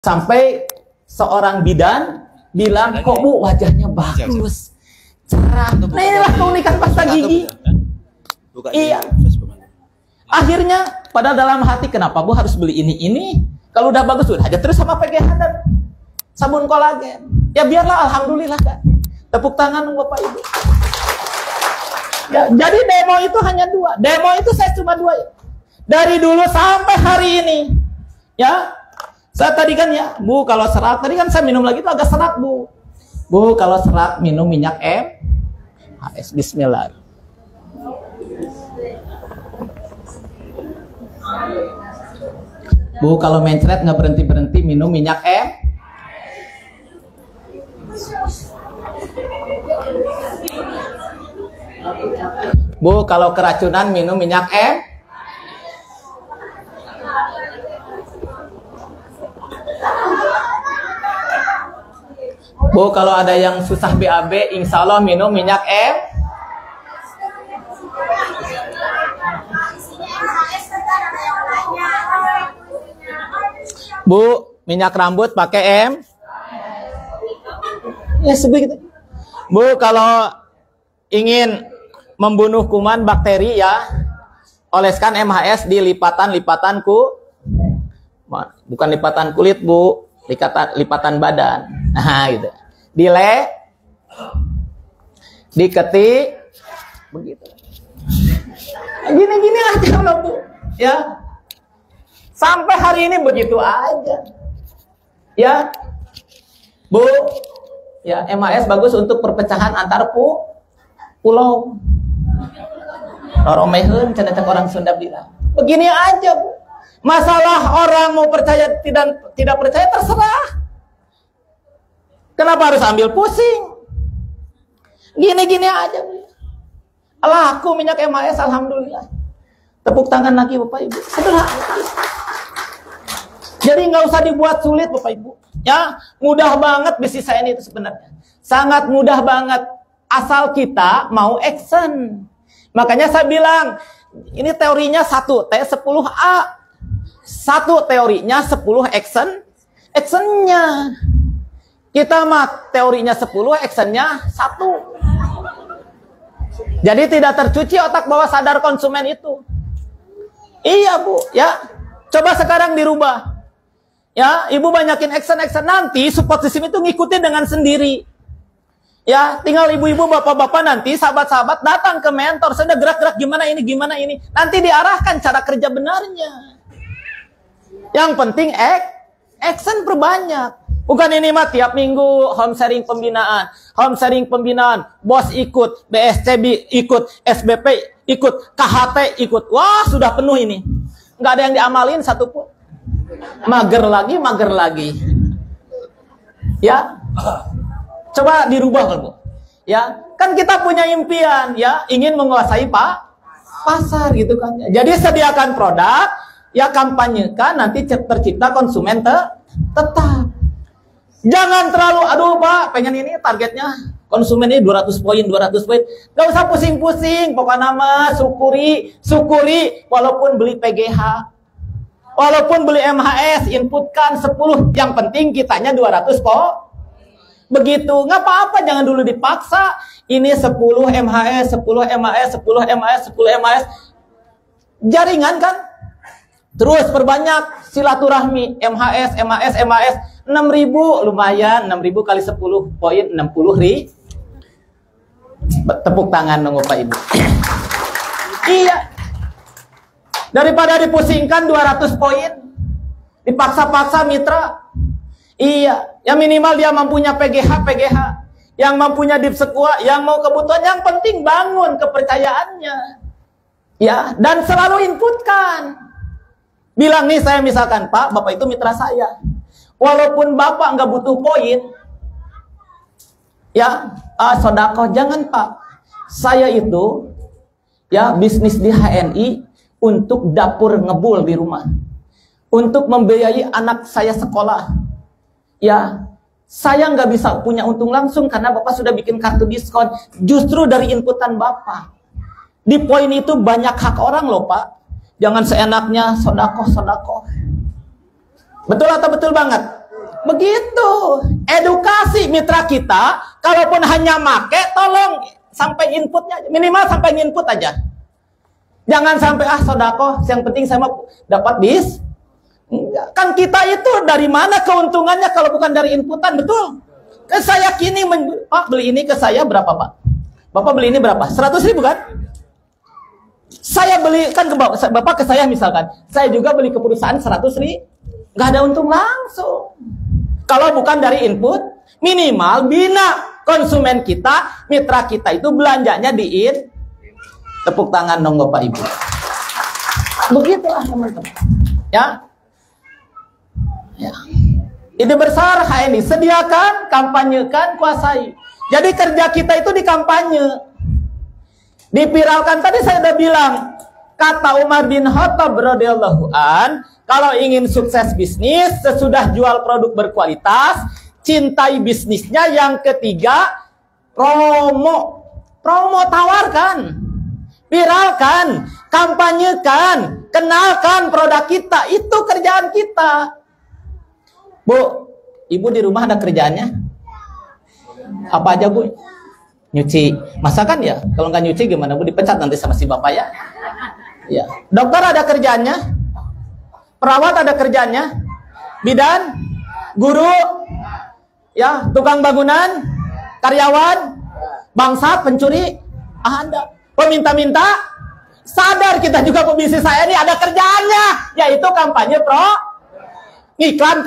Sampai seorang bidan bilang, kok Bu wajahnya bagus, cerah. Nah inilah keunikan pasta gigi. Iya. Akhirnya pada dalam hati, kenapa Bu harus beli ini? Kalau udah bagus udah aja terus sama PGH dan sabun kolagen. Ya biarlah, alhamdulillah kan. Tepuk tangan Bapak Ibu. Ya, jadi demo itu hanya 2. Demo itu saya cuma 2 ya. Dari dulu sampai hari ini. Ya. Saya tadi kan ya, Bu kalau serak, tadi kan saya minum lagi itu agak serak Bu. Bu kalau serak minum minyak MHS. Bismillah. Bu kalau mencret nggak berhenti minum minyak Bu kalau keracunan minum minyak Bu kalau ada yang susah BAB, insya Allah minum minyak Bu minyak rambut pakai ya sebegitu. Bu kalau ingin membunuh kuman bakteri ya, oleskan MHS di lipatan bukan lipatan kulit Bu, lipatan badan. Nah gitu. Diketik begitu. Gini aja loh Bu. Ya. Sampai hari ini begitu aja. Ya. Bu, ya MHS bagus untuk perpecahan antar pulau. Roromeheun cenah orang Sunda bilang. Begini aja Bu. Masalah orang mau percaya tidak percaya terserah. Kenapa harus ambil pusing? Gini aja. Laku minyak MHS, alhamdulillah. Tepuk tangan lagi Bapak Ibu. Sederhana. Jadi nggak usah dibuat sulit Bapak Ibu. Ya, mudah banget bisnis saya ini itu sebenarnya. Sangat mudah banget. Asal kita mau action. Makanya saya bilang, ini teorinya 1 T10A. 1 teorinya 10 actionnya. Kita mah teorinya 10, actionnya 1. Jadi tidak tercuci otak bawah sadar konsumen itu. Iya Bu, ya. Coba sekarang dirubah. Ya, Ibu banyakin action nanti support system itu ngikutin dengan sendiri. Ya, tinggal ibu-ibu, bapak-bapak nanti, sahabat-sahabat datang ke mentor, sudah gerak-gerak gimana ini. Nanti diarahkan cara kerja benarnya. Yang penting action perbanyak. Bukan ini mah tiap minggu home sharing pembinaan, bos ikut, BSCB ikut, SBP ikut, KHT ikut. Wah, sudah penuh ini. Nggak ada yang diamalin satupun. Mager lagi. Ya. Coba dirubah Bu. Ya, kan kita punya impian ya, ingin menguasai pasar gitu kan. Jadi sediakan produk, ya kampanyekan, nanti tercipta konsumen tetap. Jangan terlalu, aduh Pak, pengen ini targetnya konsumen ini 200 poin. Gak usah pusing-pusing, pokoknya mah syukuri walaupun beli PGH. Walaupun beli MHS, inputkan 10, yang penting kitanya 200 kok. Begitu, nggak apa-apa, jangan dulu dipaksa. Ini 10 MHS. Jaringan kan? Terus perbanyak silaturahmi, MHS. 6.000 lumayan, 6.000 kali 10 poin 60.000. Tepuk tangan dong Bapak Ibu. Iya. Daripada dipusingkan 200 poin, dipaksa-paksa mitra. Iya, yang minimal dia mampunya PGH, yang mampunya Dipsekua, yang mau kebutuhan, yang penting bangun kepercayaannya. Ya, dan selalu inputkan. Bilang nih saya misalkan, Pak, Bapak itu mitra saya. Walaupun Bapak nggak butuh poin, ya, sodako, jangan Pak. Saya itu, ya, bisnis di HNI untuk dapur ngebul di rumah. Untuk membiayai anak saya sekolah. Ya, saya nggak bisa punya untung langsung karena Bapak sudah bikin kartu diskon. Justru dari inputan Bapak. Di poin itu banyak hak orang loh Pak. Jangan seenaknya sodako. Betul atau betul banget? Begitu. Edukasi mitra kita, kalaupun hanya make, tolong sampai inputnya, minimal sampai input aja. Jangan sampai sodako, yang penting saya mau dapat bis. Enggak. Kan kita itu dari mana keuntungannya kalau bukan dari inputan, betul? Kan saya kini, Pak beli ini ke saya berapa Pak? Bapak beli ini berapa? 100.000 kan? Saya beli kan ke Bapak ke saya misalkan, saya juga beli ke perusahaan 100.000, nggak ada untung langsung. Kalau bukan dari input, minimal bina konsumen kita, mitra kita itu belanjanya tepuk tangan dong Bapak Ibu. Begitulah teman-teman. Ya. Ide besar HNI, sediakan, kampanyekan, kuasai. Jadi kerja kita itu di kampanye. Dipiralkan, tadi saya udah bilang, kata Umar bin Khattab radhiyallahu an, kalau ingin sukses bisnis, sesudah jual produk berkualitas, cintai bisnisnya. Yang ketiga, promo, tawarkan, viralkan, kampanyekan, kenalkan produk kita. Itu kerjaan kita. Bu, Ibu di rumah ada kerjaannya? Apa aja Bu? Nyuci, masakan ya? Kalau nggak nyuci gimana Bu? Dipecat nanti sama si bapak ya? Ya. Dokter ada kerjaannya? Perawat ada kerjaannya? Bidan? Guru? Ya, tukang bangunan? Karyawan? Bangsat, pencuri? Ada. Peminta-minta? Sadar kita juga pebisnis saya ini ada kerjaannya, yaitu kampanye iklan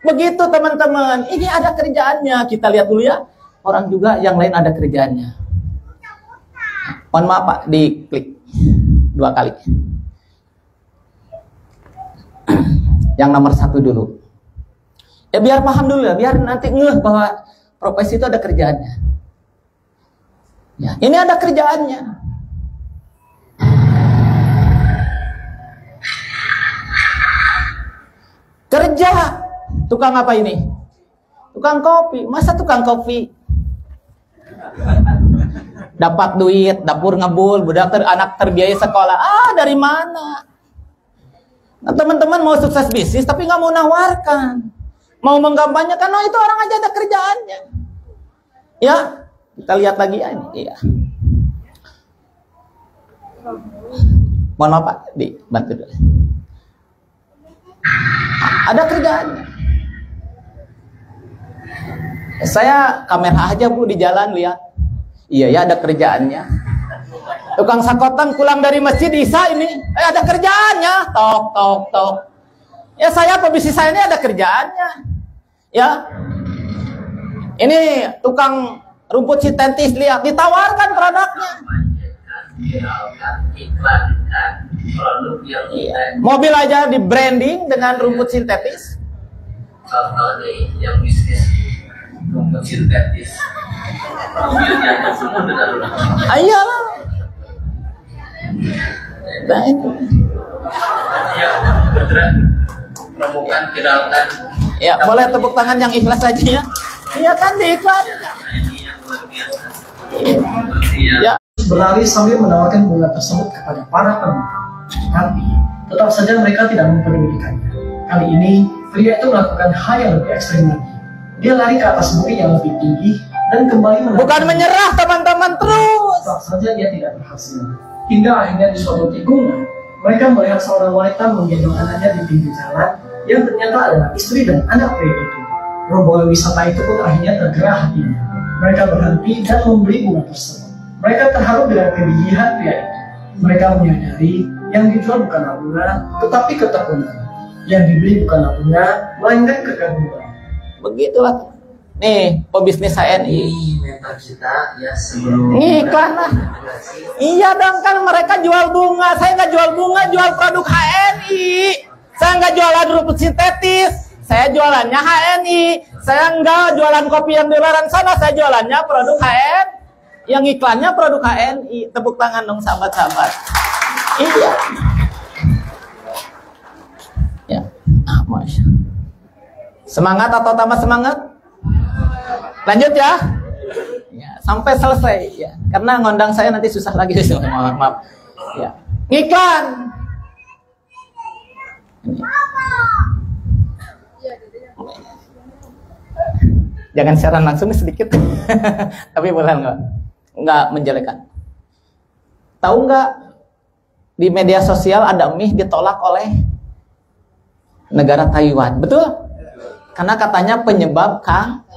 begitu teman-teman. Ini ada kerjaannya. Kita lihat dulu ya. Orang juga yang lain ada kerjaannya. Mohon maaf Pak, diklik 2 kali. Yang nomor 1 dulu. Ya biar paham dulu ya, biar nanti ngeh bahwa profesi itu ada kerjaannya. Ya, ini ada kerjaannya. Kerja. Tukang apa ini? Tukang kopi. Masa tukang kopi dapat duit, dapur ngebul, budak anak terbiaya sekolah. Dari mana? Nah, teman-teman mau sukses bisnis tapi nggak mau nawarkan, mau mengkampanyekan, itu orang aja ada kerjaannya. Ya, kita lihat lagi ya ini. Iya. Mohon maaf Pak, dibantu dulu. Ada kerjaannya. Saya kamera aja Bu di jalan lihat. Iya ya, ada kerjaannya. Tukang sakotan pulang dari masjid Isya ini, ada kerjaannya. Tok. Ya saya pebisnis saya ini ada kerjaannya. Ya. Ini tukang rumput sintetis, lihat, ditawarkan produknya. Iya. Mobil aja di branding dengan rumput sintetis. Contoh nih yang bisnis rumput sintetis, mobilnya semua dengan Ayolah. Nah, itu. Ya, bergerak, promokan, viralkan. Ya, boleh tepuk tangan yang ikhlas aja ya. Iya kan diiklan. Ya. Berlari sambil menawarkan bunga tersebut kepada para penumpang. Tapi tetap saja mereka tidak mempedulikannya. Kali ini pria itu melakukan hal yang lebih ekstrim lagi. Dia lari ke atas bukit yang lebih tinggi dan kembali Bukan menyerah teman-teman, terus. Tetap saja dia tidak berhasil. Hingga akhirnya di suatu tikungan, mereka melihat seorang wanita menggendong anaknya di pinggir jalan yang ternyata adalah istri dan anak pria itu. Rombongan wisata itu pun akhirnya tergerak hatinya. Mereka berhenti dan membeli bunga tersebut. Mereka terharu dengan kegigihan pria itu. Mereka menyadari yang dijual bukanlah bunga, tetapi ketekunan. Yang dibeli bukanlah bunga, melainkan kekaguman. Begitulah. Nih, pebisnis HNI. Mental kita ya sebelum Iklan lah. Iya dong, kan mereka jual bunga. Saya nggak jual bunga, jual produk HNI. Saya nggak jualan rumput sintetis. Saya jualannya HNI. Saya nggak jualan kopi yang di luar sana. Saya jualannya produk HNI. Yang iklannya produk HNI. Tepuk tangan dong sahabat-sahabat. Iya. Ya, Masya. Semangat atau tambah semangat? Lanjut ya. Ya, sampai selesai ya. Karena ngondang saya nanti susah lagi. Maaf. Ya. Iklan. Ini. Jangan siaran langsung sedikit. Tapi boleh nggak menjelekan. Tahu nggak di media sosial ada mie ditolak oleh negara Taiwan, betul? Karena katanya penyebab Kang.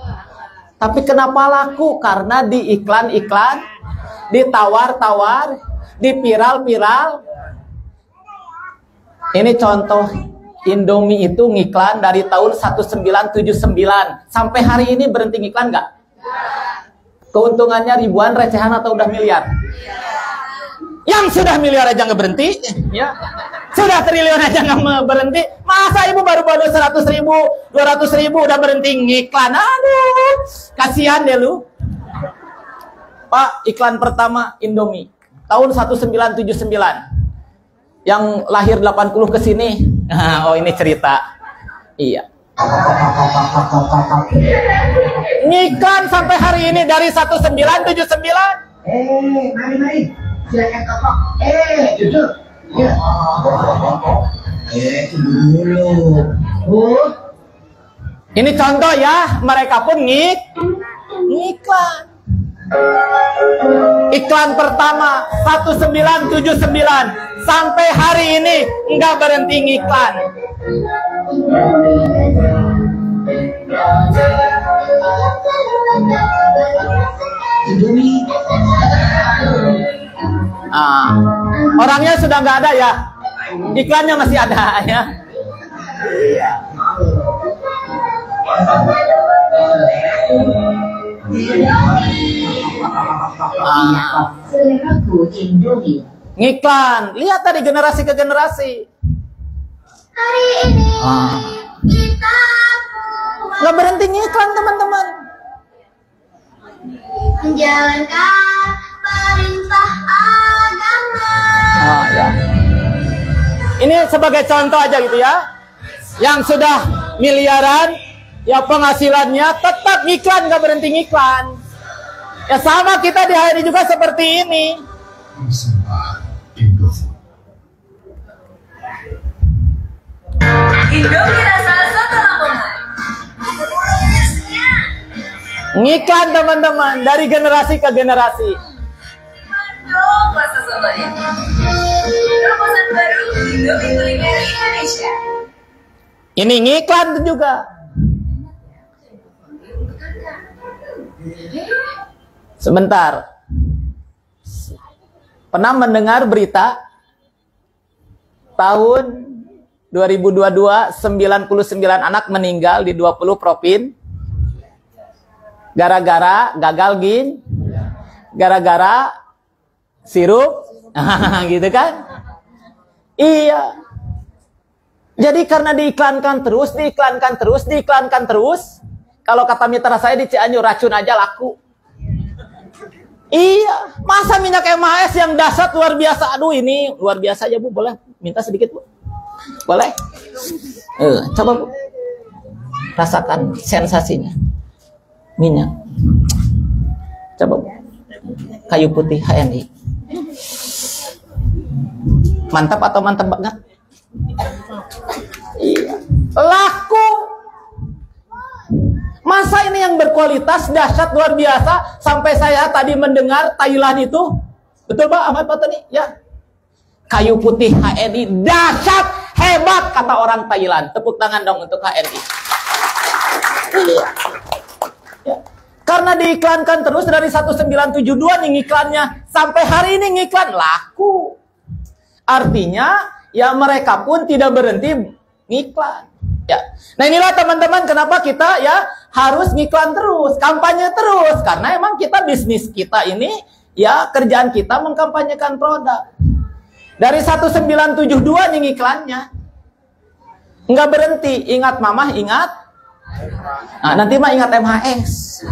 Tapi kenapa laku? Karena di iklan-iklan, ditawar-tawar, di viral-viral. Ini contoh. Indomie itu ngiklan dari tahun 1979 sampai hari ini berhenti ngiklan nggak? Keuntungannya ribuan, recehan atau udah miliar? Yang sudah miliar aja nggak berhenti, ya? Sudah triliun aja nggak berhenti. Masa ibu baru 100 ribu, 200 ribu udah berhenti ngiklan? Aduh, kasihan deh lu. Pak, iklan pertama Indomie tahun 1979. Yang lahir 80 ke sini. Oh, ini cerita. Iya. Ngiklan sampai hari ini dari 1979. Mari. Silakan topok. Duduk. Ya. Dulu. Ini contoh ya, mereka pun ngiklan. Iklan pertama 1979 sampai hari ini nggak berhenti ngiklan. Orangnya sudah nggak ada ya, iklannya masih ada ya. Ngiklan, lihat tadi generasi ke generasi. Hari ini kita nggak berhenti ngiklan teman-teman. menjalankan perintah agama. Ya. Ini sebagai contoh aja gitu ya. Yang sudah miliaran, ya penghasilannya tetap ngiklan, nggak berhenti ngiklan. Ya sama kita di hari ini juga seperti ini. Indomie rasa soto Lamongan. Ngiklan teman-teman dari generasi ke generasi. Dong rasa sotonya. Terobosan baru Indomie kuliner Indonesia. Ini ngiklan juga. Sebentar. Pernah mendengar berita tahun 2022 99 anak meninggal di 20 provinsi gara-gara gagal gara-gara sirup gitu kan? Iya. Jadi karena diiklankan terus, kalau kata mitra saya di Cianjur racun aja laku. Iya, masa minyak MHS yang dahsyat luar biasa. Aduh, ini luar biasa ya Bu, boleh minta sedikit Bu? Boleh? Coba Bu, rasakan sensasinya. Minyak. Coba Bu. Kayu putih HNI. Mantap atau mantap banget? Iya. Laku. Masa ini yang berkualitas dahsyat luar biasa sampai saya tadi mendengar Thailand itu, betul Pak Ahmad Patani? Ya. Kayu putih HNI dahsyat, hebat kata orang Thailand. Tepuk tangan dong untuk HNI. Iya. Ya. Karena diiklankan terus dari 1972 nih iklannya sampai hari ini ngiklan laku. Artinya ya mereka pun tidak berhenti ngiklan. Ya. Nah inilah teman-teman kenapa kita ya harus ngiklan terus, kampanye terus. Karena emang kita bisnis kita ini ya kerjaan kita mengkampanyekan produk. Dari 1972 nih ngiklannya. Nggak berhenti, ingat mamah, ingat. Nah nanti mah ingat MHS.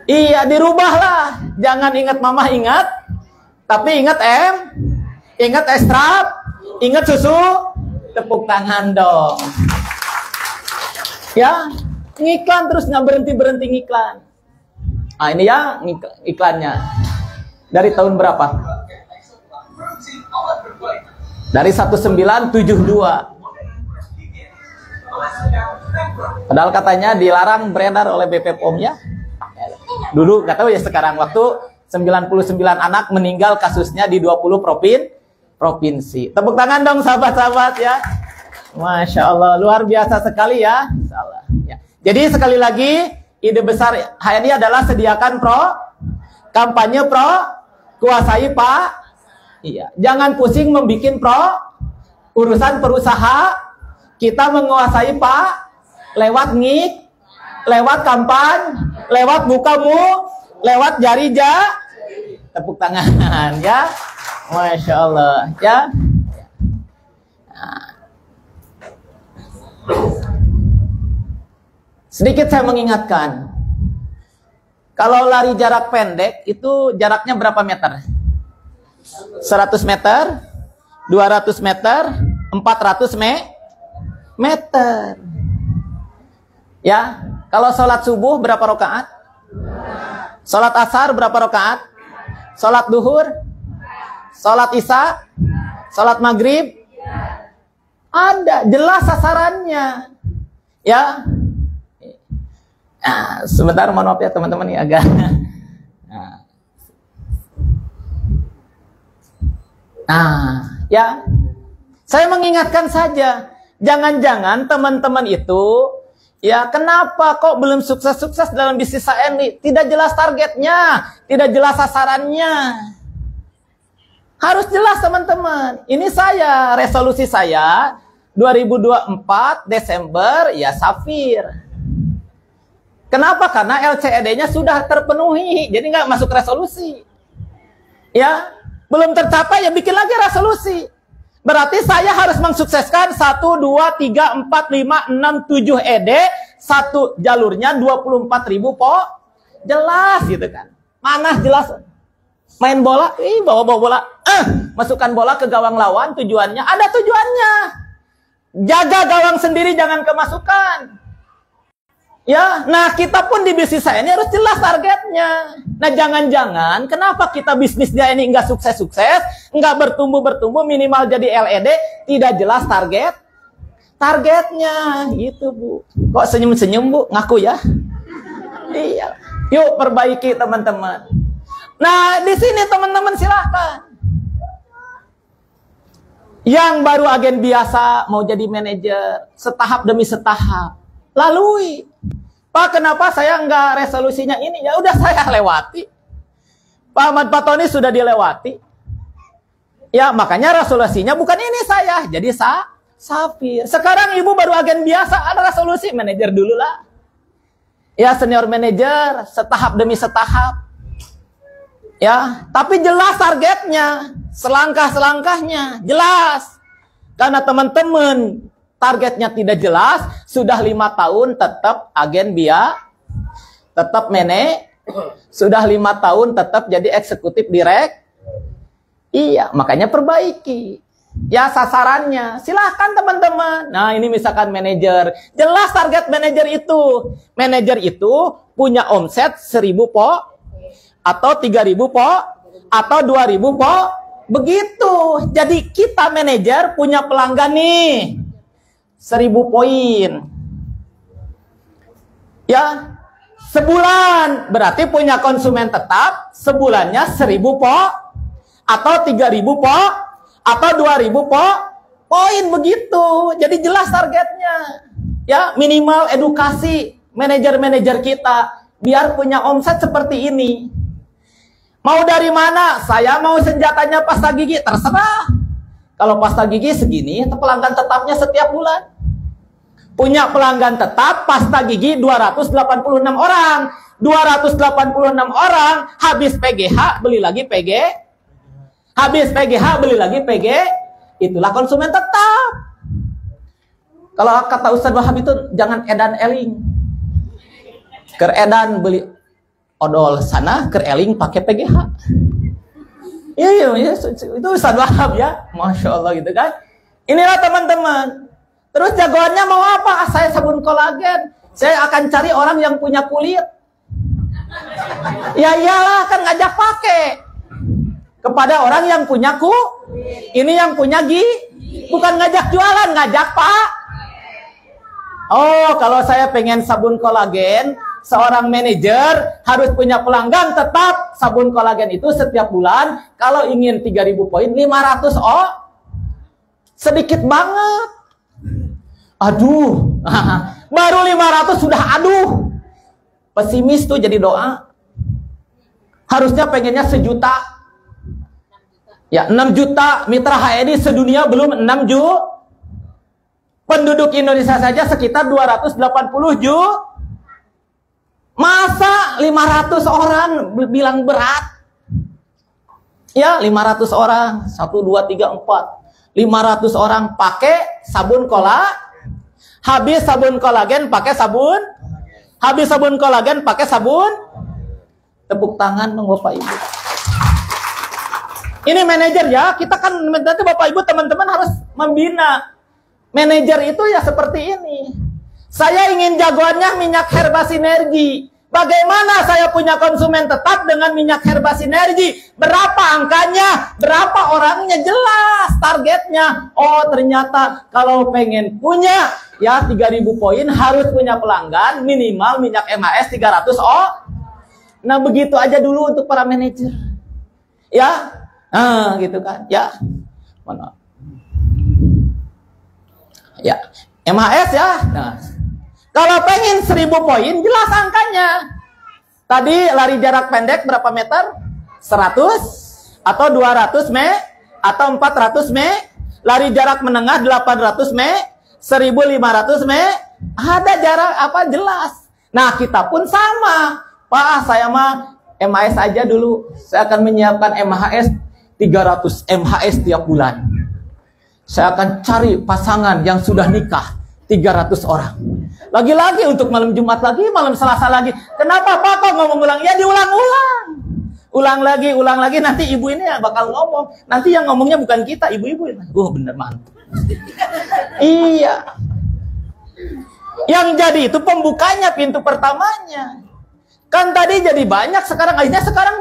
Iya dirubahlah. Jangan ingat mamah, ingat. Tapi ingat ingat ekstrak, ingat susu. Tepuk tangan dong. Ya, ngiklan terus nggak berhenti ngiklan. Nah ini ya iklannya. Dari tahun berapa? Dari 1972. Padahal katanya dilarang beredar oleh BP POM ya. Dulu nggak tahu ya sekarang, waktu 99 anak meninggal kasusnya di 20 provinsi. Tepuk tangan dong sahabat-sahabat ya. Masya Allah, luar biasa sekali ya. Ya. Jadi sekali lagi, ide besar HNI adalah sediakan kampanye kuasai Pak. Iya, jangan pusing membikin urusan perusahaan. Kita menguasai Pak lewat lewat kampanye, lewat mukamu, lewat jari tepuk tangan ya. Masya Allah ya. Sedikit saya mengingatkan, kalau lari jarak pendek itu jaraknya berapa meter? 100 meter, 200 meter, 400 meter. Ya, kalau sholat subuh berapa rakaat? Sholat asar berapa rakaat? Sholat duhur? Sholat isya? Sholat maghrib? Ada, jelas sasarannya. Ya. Nah, sebentar, mohon maaf ya teman-teman, ini agak. Nah, ya. Saya mengingatkan saja, jangan-jangan teman-teman itu, ya kenapa kok belum sukses-sukses dalam bisnis HNI? Tidak jelas targetnya, tidak jelas sasarannya. Harus jelas teman-teman. Ini saya, resolusi saya 2024 Desember ya Safir. Kenapa? Karena LCED-nya sudah terpenuhi, jadi nggak masuk resolusi. Ya, belum tercapai ya bikin lagi resolusi. Berarti saya harus mensukseskan 1, 2, 3, 4, 5, 6, 7 ED, satu jalurnya 24.000 jelas gitu kan. Mana jelas? Main bola, bawa bola, masukkan bola ke gawang lawan, tujuannya, ada tujuannya. Jaga gawang sendiri, jangan kemasukan. Ya, nah kita pun di bisnis saya ini harus jelas targetnya. Nah jangan-jangan kenapa kita bisnisnya ini nggak sukses-sukses, nggak bertumbuh-bertumbuh, minimal jadi LED, tidak jelas targetnya, gitu Bu. Kok senyum-senyum Bu, ngaku ya? Iya. Yuk perbaiki teman-teman. Nah di sini teman-teman silahkan. Yang baru agen biasa mau jadi manajer, setahap demi setahap, lalui. Pak, kenapa saya nggak resolusinya ini? Ya udah saya lewati. Pak Ahmad Patoni sudah dilewati. Ya makanya resolusinya bukan ini saya. Jadi Safir. Sekarang ibu baru agen biasa, ada resolusi manajer dulu lah. Ya senior manajer, setahap demi setahap. Ya, tapi jelas targetnya, selangkah-selangkahnya jelas. Karena teman-teman targetnya tidak jelas, sudah 5 tahun tetap agen tetap sudah 5 tahun tetap jadi eksekutif direk. Iya, makanya perbaiki. Ya sasarannya, silahkan teman-teman. Nah ini misalkan manajer, jelas target manajer itu. Manajer itu punya omset 1.000 atau 3.000 atau 2.000 begitu. Jadi kita manajer punya pelanggan nih 1.000 poin. Ya, sebulan berarti punya konsumen tetap sebulannya 1.000 atau 3.000 atau 2.000 poin begitu. Jadi jelas targetnya. Ya, minimal edukasi manajer-manajer kita biar punya omset seperti ini. Mau dari mana? Saya mau senjatanya pasta gigi, terserah. Kalau pasta gigi segini, pelanggan tetapnya setiap bulan. Punya pelanggan tetap pasta gigi 286 orang. 286 orang, habis PGH beli lagi PG. Habis PGH beli lagi PG. Itulah konsumen tetap. Kalau kata Ustaz Wahab itu jangan edan eling. Ker edan beli odol sana, ker eling pakai PGH. Iya, itu Ustaz Wahab ya. Masya Allah gitu kan. Inilah teman-teman. Terus jagoannya mau apa? Saya sabun kolagen. Saya akan cari orang yang punya kulit. Ya iyalah, kan ngajak pakai. Kepada orang yang punya ini yang punya bukan ngajak jualan, ngajak Pak. Oh, kalau saya pengen sabun kolagen, seorang manajer harus punya pelanggan tetap sabun kolagen itu setiap bulan. Kalau ingin 3.000 poin, 500. Oh, sedikit banget. Aduh, baru 500 sudah aduh. Pesimis tuh jadi doa. Harusnya pengennya 1 juta. Ya, 6 juta mitra HED sedunia belum 6 juta. Penduduk Indonesia saja sekitar 280 juta. Masa 500 orang bilang berat? Ya, 500 orang. 1, 2, 3, 4. 500 orang pakai sabun habis sabun kolagen pakai sabun. Habis sabun kolagen pakai sabun. Tepuk tangan dong Bapak Ibu. Ini manajer ya. Kita kan nanti Bapak Ibu teman-teman harus membina. Manajer itu ya seperti ini. Saya ingin jagoannya minyak herba sinergi. Bagaimana saya punya konsumen tetap dengan minyak herba sinergi? Berapa angkanya? Berapa orangnya? Jelas targetnya. Oh, ternyata kalau pengen punya ya 3.000 poin harus punya pelanggan minimal minyak MHS 300. Oh. Nah, begitu aja dulu untuk para manajer. Ya. Nah, gitu kan. Ya. Mana? Ya, MHS ya. Nah, kalau pengen 1.000 poin, jelas angkanya. Tadi lari jarak pendek berapa meter? 100 atau 200 me atau 400 me. Lari jarak menengah 800 me, 1.500 me. Ada jarak apa jelas. Nah, kita pun sama. Pak, saya mah MHS aja dulu. Saya akan menyiapkan MHS 300 MHS tiap bulan. Saya akan cari pasangan yang sudah nikah 300 orang. Lagi-lagi untuk malam Jumat lagi, malam Selasa lagi. Kenapa Pak kok ngomong ulang? Ya diulang-ulang. Ulang lagi. Nanti ibu ini ya bakal ngomong. Nanti yang ngomongnya bukan kita, ibu-ibu. Bener mantap. Iya. Yang jadi itu pembukanya, pintu pertamanya. Kan tadi jadi banyak, sekarang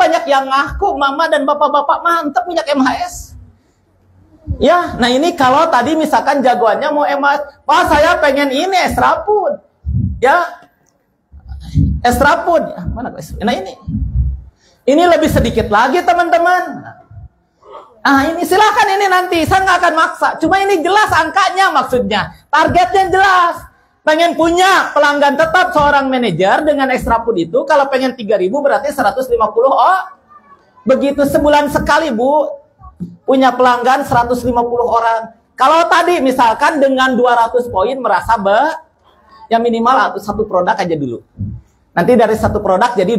banyak yang ngaku mama dan bapak-bapak mantap punya MHS. Ya, nah ini kalau tadi misalkan jagoannya mau MHS, Pak saya pengen ini extra food. Ya. Extra food. Mana guys? Nah ini. Ini lebih sedikit lagi teman-teman. Ah ini silakan ini nanti, saya nggak akan maksa. Cuma ini jelas angkanya maksudnya. Targetnya jelas. Pengen punya pelanggan tetap seorang manajer dengan extra food itu, kalau pengen 3.000 berarti 150. Oh, begitu sebulan sekali Bu. Punya pelanggan 150 orang. Kalau tadi misalkan dengan 200 poin merasa yang minimal satu produk aja dulu. Nanti dari satu produk jadi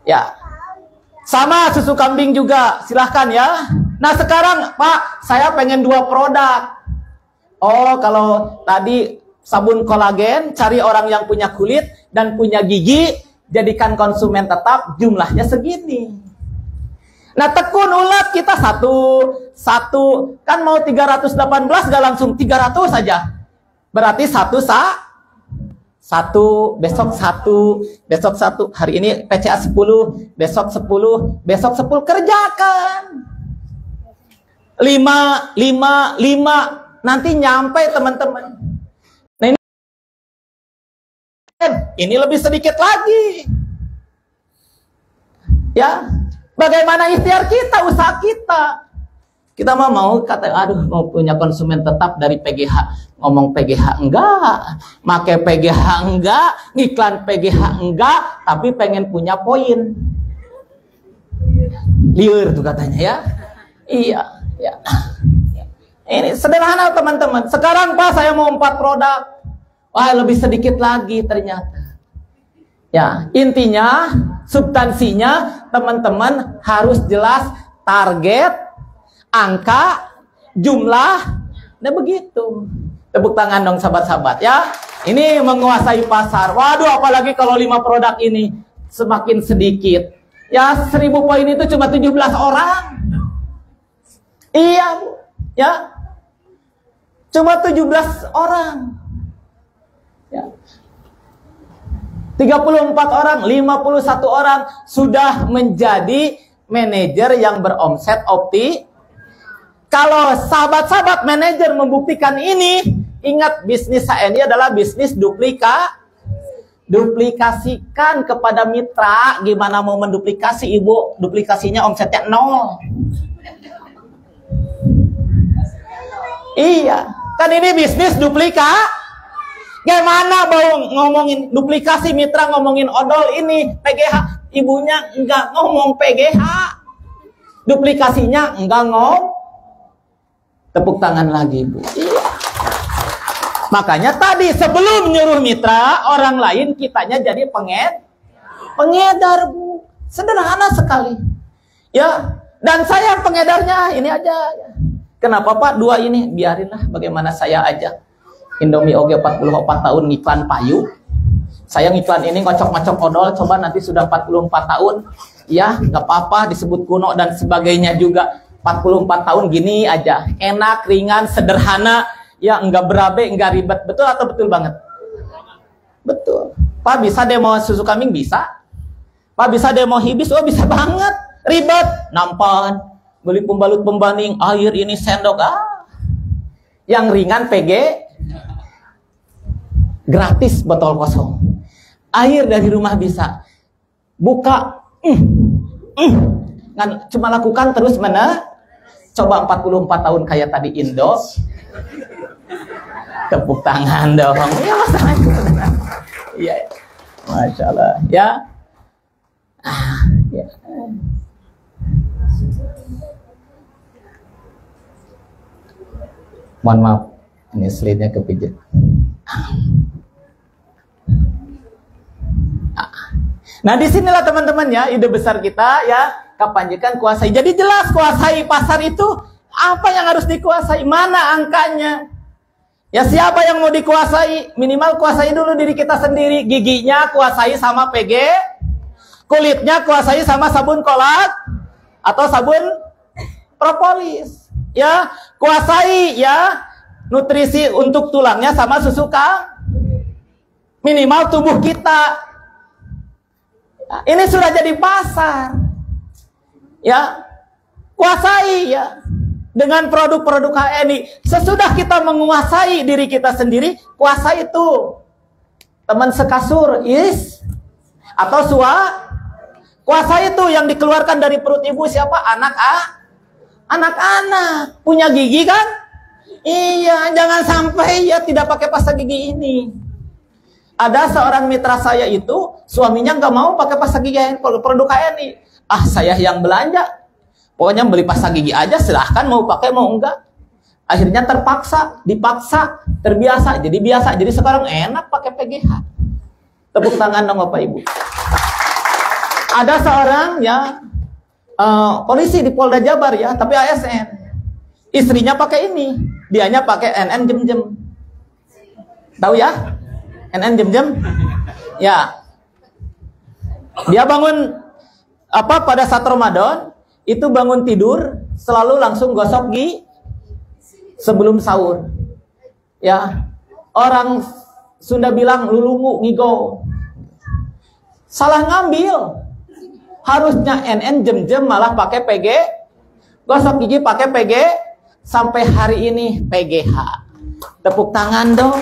ya. Sama susu kambing juga, silahkan ya. Nah sekarang Pak, saya pengen 2 produk. Oh, kalau tadi sabun kolagen, cari orang yang punya kulit dan punya gigi, jadikan konsumen tetap, jumlahnya segini. Nah tekun ulat kita satu kan mau 318 gak langsung 300 saja. Berarti satu besok satu hari ini PCA 10 besok 10 kerjakan 5 nanti nyampe teman-teman. Nah ini lebih sedikit lagi ya. Bagaimana ikhtiar kita, usaha kita? Kita mau kata, aduh mau punya konsumen tetap dari PGH. Ngomong PGH enggak, make PGH enggak, ngiklan PGH enggak, tapi pengen punya poin. Liur tuh katanya ya. Iya, ya. Ini sederhana teman-teman. Sekarang Pak saya mau 4 produk. Wah lebih sedikit lagi ternyata. Ya, intinya, substansinya teman-teman harus jelas target, angka, jumlah, nah begitu. Tepuk tangan dong sahabat-sahabat ya. Ini menguasai pasar. Waduh, apalagi kalau 5 produk ini semakin sedikit. Ya 1.000 poin itu cuma 17 orang. Iya Bu, ya. Cuma 17 orang. Ya. 34 orang, 51 orang sudah menjadi manajer yang beromset Kalau sahabat-sahabat manajer membuktikan ini, ingat bisnis saya ini adalah bisnis duplikasikan kepada mitra. Gimana mau menduplikasi ibu? Duplikasinya omsetnya 0. Iya, kan ini bisnis Gimana mau ngomongin duplikasi mitra, ngomongin odol ini PGH, ibunya enggak ngomong PGH, duplikasinya enggak tepuk tangan lagi Bu. Iya. Makanya tadi sebelum nyuruh mitra orang lain, kitanya jadi pengedar Bu. Sederhana sekali. Ya, dan saya pengedarnya ini aja. Kenapa Pak? 2 ini biarinlah, bagaimana saya aja. Indomie oge 44 tahun ngiklan payu. Saya ngiklan ini ngocok-ngocok odol, coba nanti sudah 44 tahun. Ya, nggak apa-apa disebut kuno dan sebagainya juga. 44 tahun gini aja. Enak, ringan, sederhana. Ya, nggak berabe, nggak ribet. Betul atau betul banget? Betul. Pak, bisa demo susu kambing? Bisa. Pak, bisa demo hibis? Oh, bisa banget. Ribet. Nampan. Beli pembalut pembanding. Air ini sendok. Yang ringan PG. Gratis botol kosong. Air dari rumah bisa. Buka. Cuma lakukan terus coba 44 tahun kayak tadi Indo. Tepuk tangan dong. Ya masalahnya. Iya. Masya Allah. Ya. Ya. Mohon maaf. Ini slide-nya kepijit. Nah, disinilah teman-teman ya, ide besar kita ya, kapanjikan kuasai. Jadi jelas kuasai pasar itu apa yang harus dikuasai, mana angkanya. Ya, siapa yang mau dikuasai? Minimal kuasai dulu diri kita sendiri. Giginya kuasai sama PG, kulitnya kuasai sama sabun kolak atau sabun propolis. Ya, kuasai ya nutrisi untuk tulangnya sama susu minimal tubuh kita. Ini sudah jadi pasar. Ya. Kuasai ya. Dengan produk-produk HNI. Sesudah kita menguasai diri kita sendiri, kuasai itu. Teman sekasur, atau kuasai itu yang dikeluarkan dari perut ibu siapa? Anak-anak. Punya gigi kan? Iya, jangan sampai ya tidak pakai pasta gigi ini. Ada seorang mitra saya itu, suaminya nggak mau pakai pasta gigi produk HNI. Saya yang belanja. Pokoknya beli pasta gigi aja, silahkan mau pakai mau enggak. Akhirnya dipaksa, terbiasa, jadi biasa. Jadi sekarang enak pakai PGH. Tepuk tangan dong Bapak Ibu. Ada seorang ya polisi di Polda Jabar ya, tapi ASN. Istrinya pakai ini, dianya pakai NN jem-jem. Tahu ya? NN jem-jem? Ya. Dia bangun pada saat Ramadan, itu bangun tidur selalu langsung gosok gigi sebelum sahur. Ya. Orang Sunda bilang lulungu ngigo. Salah ngambil. Harusnya NN jem-jem malah pakai PG. Gosok gigi pakai PG. Sampai hari ini PGH. Tepuk tangan dong.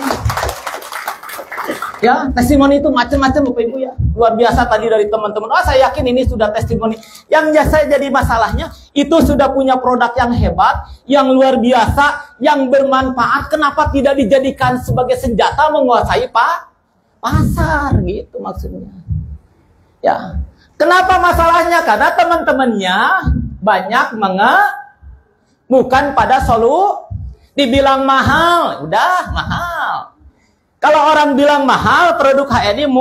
Ya, testimoni itu macam-macam Bapak Ibu ya. Luar biasa tadi dari teman-teman. Saya yakin ini sudah testimoni. Yang saya jadi masalahnya, itu sudah punya produk yang hebat, yang luar biasa, yang bermanfaat. Kenapa tidak dijadikan sebagai senjata menguasai pasar? Gitu maksudnya. Ya. Kenapa masalahnya? Karena teman-temannya banyak bukan pada dibilang mahal. Udah, mahal. Kalau orang bilang mahal, produk HNI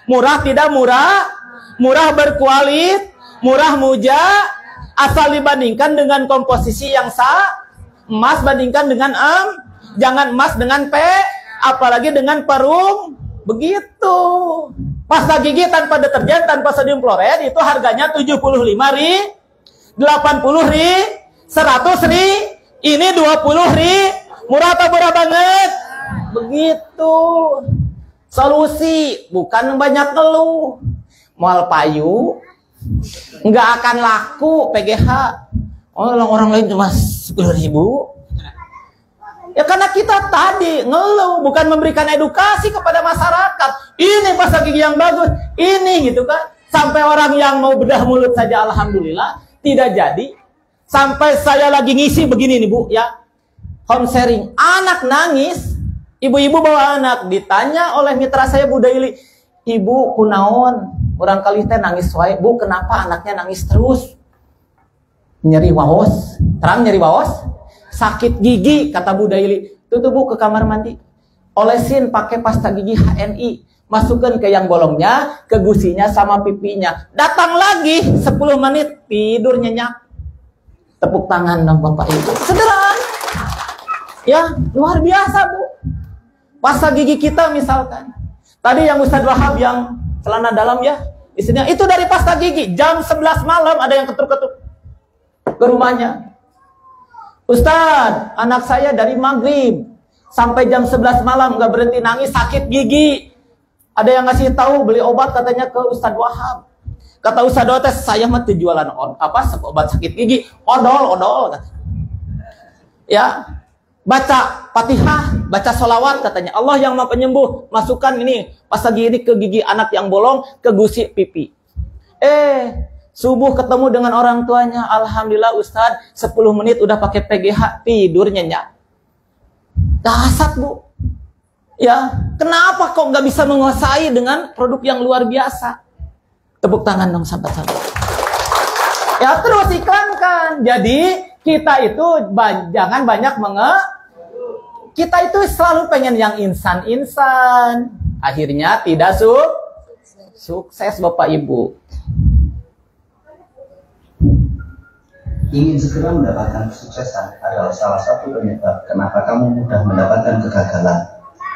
murah tidak murah, murah berkualitas, murah muja, asal dibandingkan dengan komposisi yang emas bandingkan dengan jangan emas dengan apalagi dengan perung, begitu. Pasta gigi tanpa deterjen, tanpa sodium klorid itu harganya 75 ri, 80 ri, 100 ri, ini 20 ri, murah atau murah banget? Begitu. Solusi bukan banyak ngeluh. Mual payu nggak akan laku PGH. Orang lain cuma 10.000. Ya karena kita tadi ngeluh, bukan memberikan edukasi kepada masyarakat. Ini pasta gigi yang bagus, ini gitu kan. Sampai orang yang mau bedah mulut saja alhamdulillah tidak jadi. Sampai saya lagi ngisi begini nih Bu ya, home sharing, anak nangis, ibu-ibu bawa anak, ditanya oleh mitra saya Bu Daili, ibu kunaon, orang kali teh nangis wae Bu, kenapa anaknya nangis terus? Nyeri waos, terang nyeri waos, sakit gigi kata Bu Daili, tuh Bu ke kamar mandi, olesin pakai pasta gigi HNI, masukkan ke yang bolongnya, ke gusinya sama pipinya. Datang lagi 10 menit tidur nyenyak. Tepuk tangan dong Bapak Ibu. Sederhana. Ya, luar biasa Bu. Pasta gigi kita misalkan. Tadi yang Ustadz Wahab yang celana dalam ya, isinya itu dari pasta gigi. Jam 11 malam ada yang ketuk-ketuk ke rumahnya. Ustadz, anak saya dari maghrib sampai jam 11 malam nggak berhenti nangis, sakit gigi. Ada yang ngasih tahu beli obat katanya ke Ustadz Wahab. Kata Ustadz Wahab, saya mah jualan obat sakit gigi, odol. Ya, baca Fatihah, baca sholawat katanya. Allah yang Maha Penyembuh, masukkan ini pasta gigi ke gigi anak yang bolong, ke gusi pipi. Subuh ketemu dengan orang tuanya, alhamdulillah Ustadz 10 menit udah pakai PGH, tidur nyenyak. Dahsyat Bu. Ya, kenapa kok nggak bisa menguasai dengan produk yang luar biasa? Tepuk tangan dong sahabat-sahabat. Ya terus iklankan. Jadi kita itu jangan banyak kita itu selalu pengen yang insan-insan. Akhirnya tidak sukses Bapak Ibu. Ingin segera mendapatkan kesuksesan adalah salah satu penyebab kenapa kamu mudah mendapatkan kegagalan.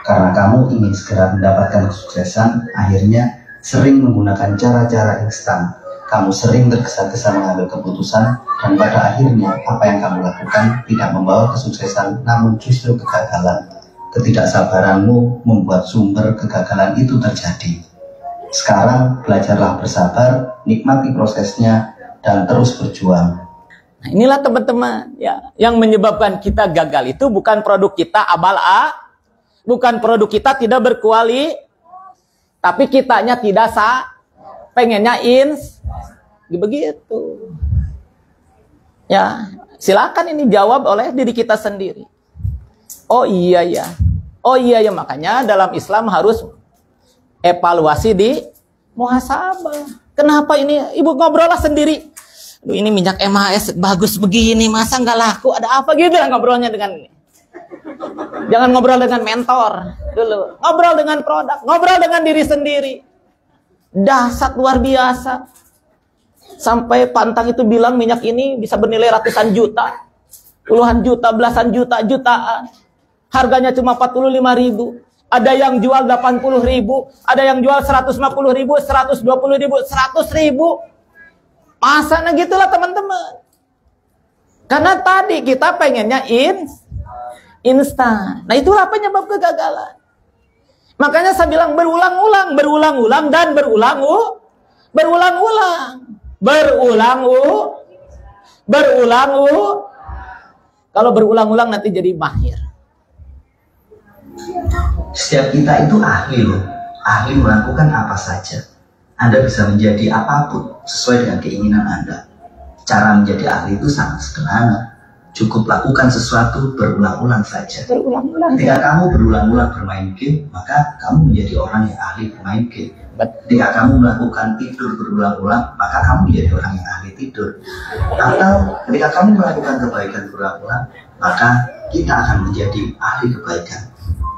Karena kamu ingin segera mendapatkan kesuksesan, akhirnya sering menggunakan cara-cara instan. Kamu sering tergesa-gesa mengambil keputusan, dan pada akhirnya apa yang kamu lakukan tidak membawa kesuksesan, namun justru kegagalan. Ketidaksabaranmu membuat sumber kegagalan itu terjadi. Sekarang belajarlah bersabar, nikmati prosesnya, dan terus berjuang. Nah, inilah teman-teman ya, yang menyebabkan kita gagal itu bukan produk kita bukan produk kita tidak berkualitas, tapi kitanya tidak pengennya begitu. Ya, silakan ini jawab oleh diri kita sendiri. Oh iya ya, makanya dalam Islam harus evaluasi di muhasabah. Kenapa ini ibu ngobrol lah sendiri? Aduh, ini minyak MHS bagus begini, masa nggak laku? Ada apa gitu lah ngobrolnya dengan ini. Jangan ngobrol dengan mentor dulu. Ngobrol dengan produk, ngobrol dengan diri sendiri. Dahsyat luar biasa. Sampai Pantang itu bilang minyak ini bisa bernilai ratusan juta. Puluhan juta, belasan juta, jutaan. Harganya cuma 45.000. Ada yang jual 80.000, ada yang jual 150.000, 120.000, 100.000. Masa gitulah teman-teman. Karena tadi kita pengennya instan. Nah itulah penyebab kegagalan. Makanya saya bilang berulang-ulang dan berulang-ulang. Kalau berulang-ulang nanti jadi mahir. Setiap kita itu ahli loh. Ahli melakukan apa saja. Anda bisa menjadi apapun sesuai dengan keinginan Anda. Cara menjadi ahli itu sangat sederhana. Cukup lakukan sesuatu berulang-ulang saja. Ketika kamu berulang-ulang bermain game, maka kamu menjadi orang yang ahli bermain game. Ketika kamu melakukan tidur berulang-ulang, maka kamu menjadi orang yang ahli tidur. Atau ketika kamu melakukan kebaikan berulang-ulang, maka kita akan menjadi ahli kebaikan.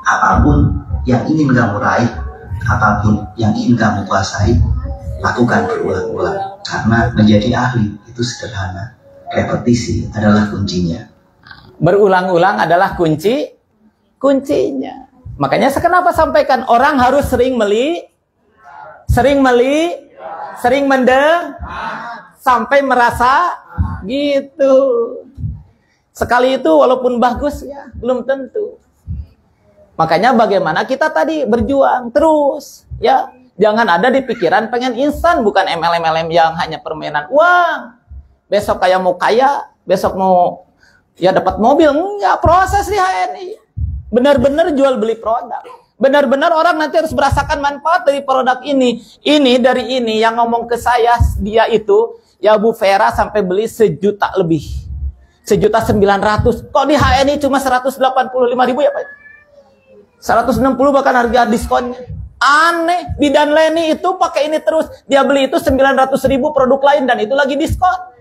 Apapun yang ingin kamu raih, apapun yang ingin kamu kuasai, lakukan berulang-ulang. Karena menjadi ahli itu sederhana. Repetisi adalah kuncinya. Berulang-ulang adalah kuncinya. Makanya saya kenapa sampaikan orang harus sering sampai merasa gitu. Sekali itu walaupun bagus ya, belum tentu. Makanya bagaimana kita tadi berjuang terus ya. Jangan ada di pikiran pengen instan, bukan MLM yang hanya permainan uang. Besok kayak mau kaya, besok mau ya dapat mobil, enggak, proses di HNI. Benar-benar jual beli produk. Benar-benar orang nanti harus merasakan manfaat dari produk ini. Ini dari ini yang ngomong ke saya, dia itu ya Bu Vera sampai beli 1 juta lebih. 1.900.000. Kok di HNI cuma 185.000 ya Pak? 160 bahkan harga diskonnya. Aneh. Di Danleni itu pakai ini terus. Dia beli itu 900.000 produk lain dan itu lagi diskon.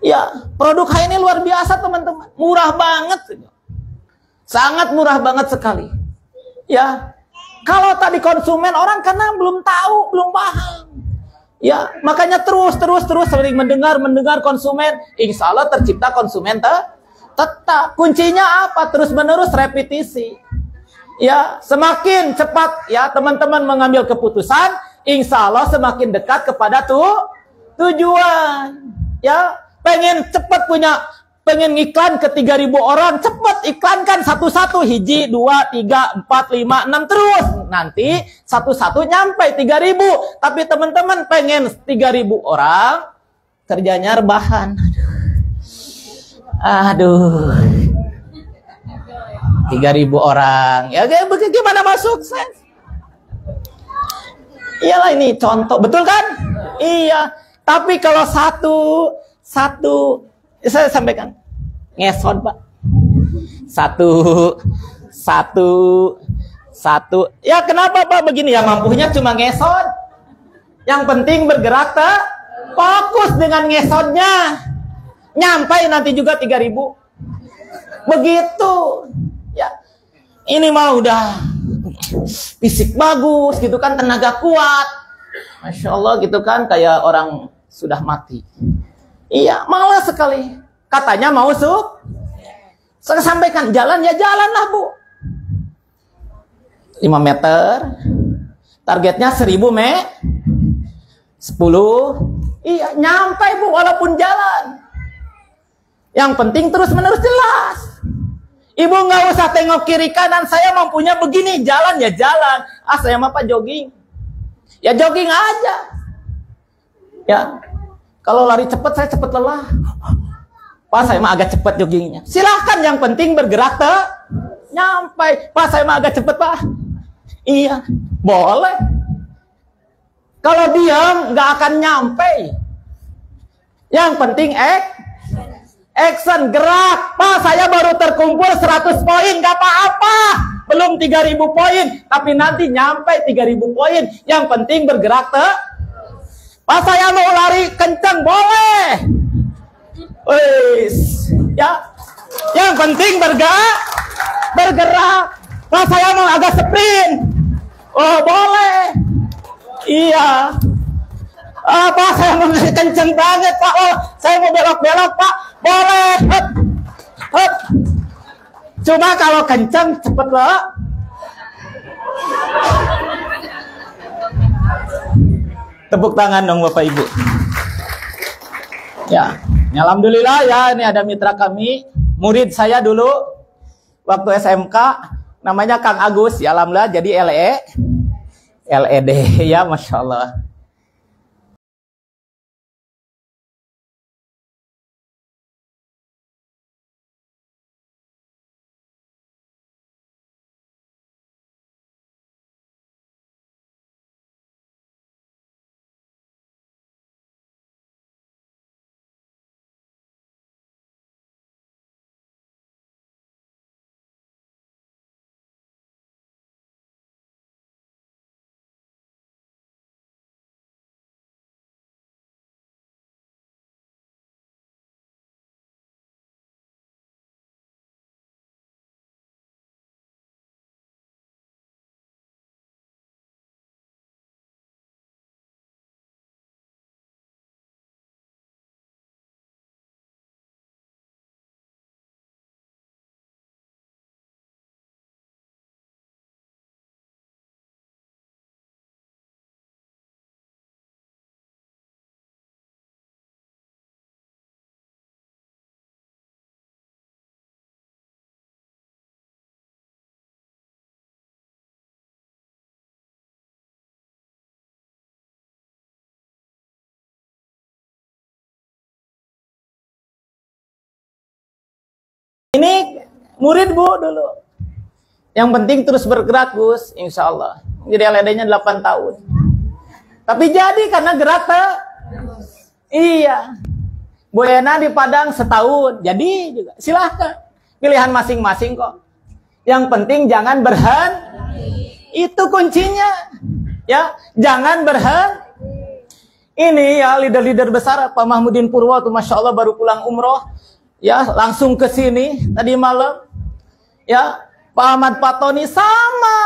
Ya, produk HNI luar biasa teman-teman. Murah banget. Sangat murah banget sekali. Ya, kalau tadi konsumen orang karena belum tahu, belum paham. Ya, makanya terus sering mendengar konsumen. Insya Allah tercipta konsumen tetap. Kuncinya apa? Terus menerus repetisi. Ya, semakin cepat ya teman-teman mengambil keputusan, insya Allah semakin dekat kepada tujuan. Ya, pengen cepat pengen iklan ke 3.000 orang, cepet iklankan satu-satu, 1, 2, 3, 4, 5, 6 terus. Nanti satu-satu nyampe 3.000. Tapi teman-teman pengen 3.000 orang, kerjanya rebahan. Aduh. 3.000 orang. Ya gimana mau sukses? Iyalah ini contoh, betul kan? Iya. Tapi kalau satu saya sampaikan ngesot Pak, satu ya kenapa Pak begini ya, mampunya cuma ngesot, yang penting bergerak fokus dengan ngesotnya, nyampai nanti juga 3.000 begitu ya. Ini mah udah fisik bagus gitu kan, tenaga kuat, Masya Allah gitu kan, kayak orang sudah mati. Iya, malas sekali. Katanya mau saya sampaikan, jalan ya jalanlah Bu. 5 meter. Targetnya 1.000 10. Iya, nyampe Bu walaupun jalan. Yang penting terus menerus jelas. Ibu nggak usah tengok kiri kanan, saya mampunya begini, jalan ya jalan. Saya mah Pak jogging. Ya jogging aja. Ya. Kalau lari cepat, saya cepat lelah. Pak, saya mah agak cepat joggingnya. Silahkan, yang penting bergerak nyampe. Pak, saya mah agak cepat Pak. Iya, boleh. Kalau diam, nggak akan nyampe. Yang penting action, gerak. Pak, saya baru terkumpul 100 poin, nggak apa-apa. Belum 3.000 poin, tapi nanti nyampe 3.000 poin. Yang penting bergerak Pak, saya mau lari kencang, boleh. Wis, ya. Yang penting bergerak. Pak, saya mau agak sprint. Oh, boleh. Iya. Pak, saya mau lari kencang banget, Pak. Oh, saya mau belok-belok, Pak. Boleh. Hup. Cuma kalau kencang cepet loh. Tepuk tangan dong Bapak Ibu. Ya, alhamdulillah ya, ini ada mitra kami, murid saya dulu waktu SMK, namanya Kang Agus, ya alhamdulillah jadi LED ya, Masya Allah. murid Bu dulu. Yang penting terus bergerak Gus, insya Allah. Jadi LED-nya 8 tahun. Tapi jadi karena gerak iya. Bu Ena di Padang setahun, jadi juga. Silahkan. Pilihan masing-masing kok. Yang penting jangan berhenti. Itu kuncinya. Ya, jangan berhenti. Ini ya leader-leader besar, Pak Mahmudin Purwo tuh Masya Allah baru pulang umroh. Ya, langsung ke sini tadi malam. Ya, Pak Ahmad Patoni sama.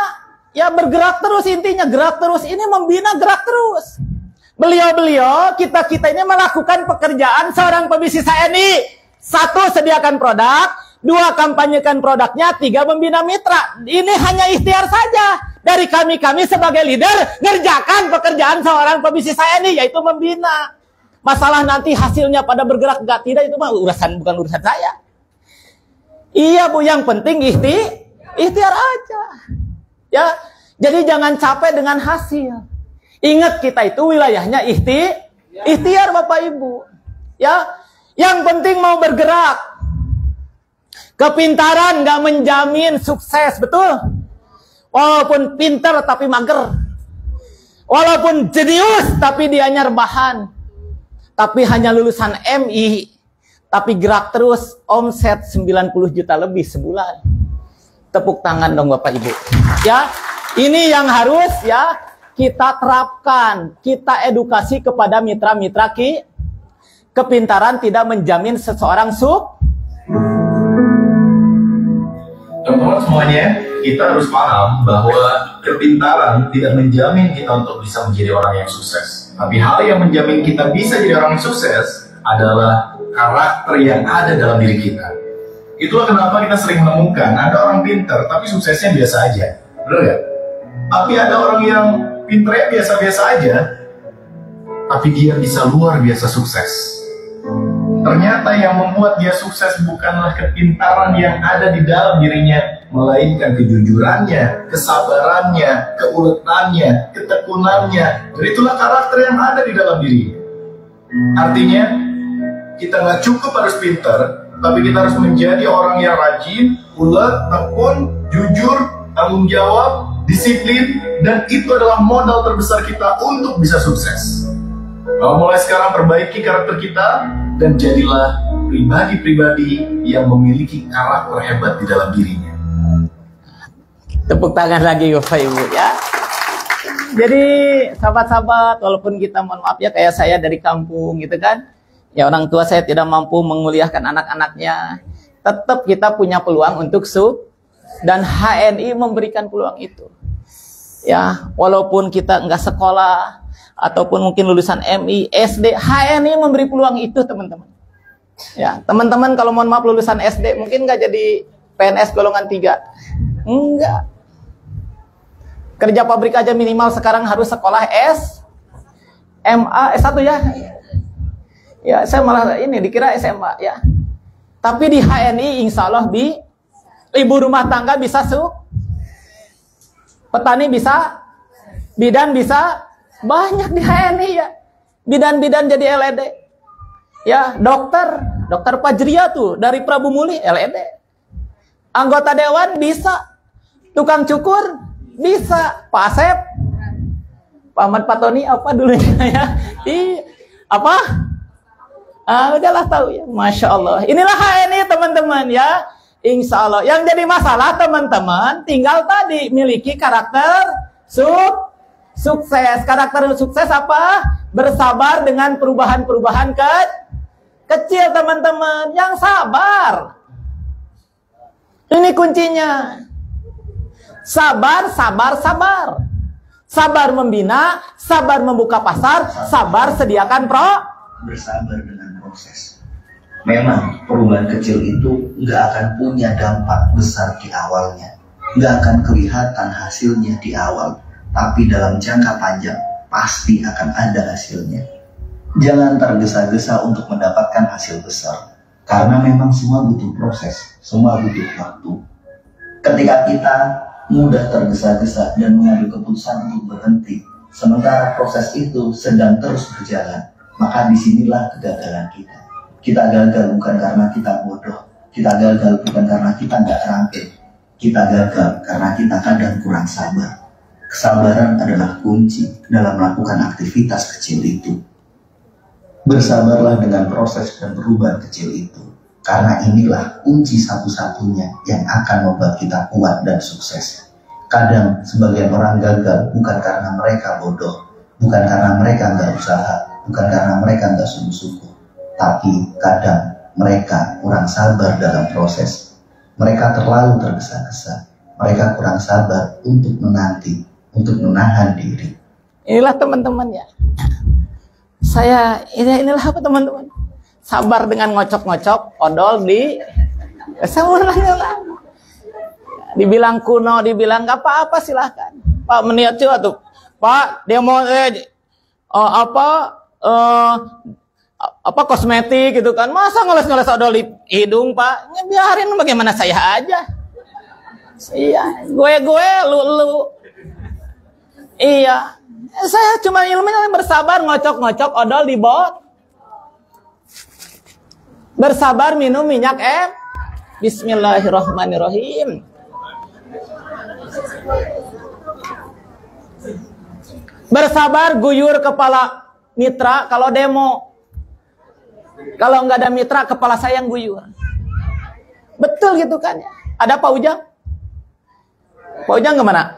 Ya, bergerak terus intinya, gerak terus. Ini membina gerak terus. Beliau-beliau, kita-kita ini melakukan pekerjaan seorang pebisnis HNI. 1, sediakan produk. 2, kampanyekan produknya. 3, membina mitra. Ini hanya ikhtiar saja. Dari kami sebagai leader, ngerjakan pekerjaan seorang pebisnis HNI, yaitu membina. Masalah nanti hasilnya pada bergerak, enggak tidak, itu mah bukan urusan saya. Iya Bu, yang penting ikhtiar aja. Ya, jadi jangan capek dengan hasil. Ingat kita itu wilayahnya ikhtiar Bapak Ibu. Ya, yang penting mau bergerak. Kepintaran nggak menjamin sukses, betul? Walaupun pintar tapi mager. Walaupun jenius tapi dianya rebahan. Tapi hanya lulusan MI. Tapi gerak terus, omset 90 juta lebih sebulan. Tepuk tangan dong Bapak Ibu. Ya, ini yang harus ya kita terapkan. Kita edukasi kepada mitra-mitra kepintaran tidak menjamin seseorang Teman-teman semuanya, kita harus paham bahwa kepintaran tidak menjamin kita untuk bisa menjadi orang yang sukses. Tapi hal yang menjamin kita bisa jadi orang yang sukses adalah karakter yang ada dalam diri kita. Itulah kenapa kita sering menemukan ada orang pintar tapi suksesnya biasa aja. Benar nggak? Tapi ada orang yang pintarnya biasa-biasa aja, tapi dia bisa luar biasa sukses. Ternyata yang membuat dia sukses bukanlah kepintaran yang ada di dalam dirinya, melainkan kejujurannya, kesabarannya, keuletannya, ketekunannya. Dan itulah karakter yang ada di dalam diri. Artinya, kita nggak cukup harus pintar, tapi kita harus menjadi orang yang rajin, ulet, tekun, jujur, tanggung jawab, disiplin, dan itu adalah modal terbesar kita untuk bisa sukses. Kalau mulai sekarang perbaiki karakter kita, dan jadilah pribadi-pribadi yang memiliki karakter hebat di dalam dirinya. Tepuk tangan lagi Bapak Ibu ya. Jadi sahabat-sahabat, walaupun kita mohon maaf ya kayak saya dari kampung gitu kan, ya orang tua saya tidak mampu menguliahkan anak-anaknya, tetap kita punya peluang untuk dan HNI memberikan peluang itu. Ya, walaupun kita enggak sekolah ataupun mungkin lulusan MI, SD, HNI memberi peluang itu teman-teman. Ya, teman-teman kalau mohon maaf lulusan SD mungkin nggak jadi PNS golongan 3. Enggak. Kerja pabrik aja minimal sekarang harus sekolah SMA, S1 ya. Ya, saya malah ini dikira SMA ya. Tapi di HNI insya Allah ibu rumah tangga bisa petani bisa, bidan bisa, banyak di HNI ya. Bidan-bidan jadi LED. Ya, dokter Fajria tuh dari Prabu Muli LED. Anggota dewan bisa. Tukang cukur bisa. Pak Asep, Pak Ahmad Patoni apa dulunya ya? Apa? Udahlah tahu ya. Masya Allah. Inilah HNI teman-teman ya. Insya Allah. Yang jadi masalah teman-teman tinggal tadi miliki karakter sukses. Karakter sukses apa? Bersabar dengan perubahan-perubahan kecil teman-teman. Yang sabar. Ini kuncinya. Sabar, sabar, sabar. Sabar membina, sabar membuka pasar, sabar sediakan bersabar dengan proses. Memang perubahan kecil itu nggak akan punya dampak besar di awalnya, nggak akan kelihatan hasilnya di awal, tapi dalam jangka panjang pasti akan ada hasilnya. Jangan tergesa-gesa untuk mendapatkan hasil besar, karena memang semua butuh proses, semua butuh waktu. Ketika kita mudah tergesa-gesa dan mengambil keputusan untuk berhenti, sementara proses itu sedang terus berjalan, maka disinilah kegagalan kita. Kita gagal bukan karena kita bodoh, Kita gagal bukan karena kita nggak terampil. Kita gagal karena kita kadang kurang sabar. Kesabaran adalah kunci dalam melakukan aktivitas kecil itu. Bersabarlah dengan proses dan perubahan kecil itu. Karena inilah kunci satu-satunya yang akan membuat kita kuat dan sukses. Kadang sebagian orang gagal bukan karena mereka bodoh, bukan karena mereka nggak usaha, bukan karena mereka nggak sungguh-sungguh, tapi kadang mereka kurang sabar dalam proses. Mereka terlalu tergesa-gesa. Mereka kurang sabar untuk menanti, untuk menahan diri. Inilah teman-teman ya. Inilah apa teman-teman? Sabar dengan ngocok-ngocok odol di sabarlah. Dibilang kuno, dibilang nggak apa-apa silahkan. Pak meniat coba tuh. Pak dia mau kosmetik gitu kan. Masa ngoles-ngoles odol di hidung, Pak? Ya, biarin bagaimana saya aja. Iya, gue lu. Iya. Saya cuma ilmunya bersabar ngocok-ngocok odol di bot. Bersabar minum minyak Bismillahirrahmanirrahim. Bersabar guyur kepala mitra kalau demo. Kalau nggak ada mitra, kepala saya yang guyur. Betul gitu kan ya. Ada Pak Ujang? Pak Ujang kemana?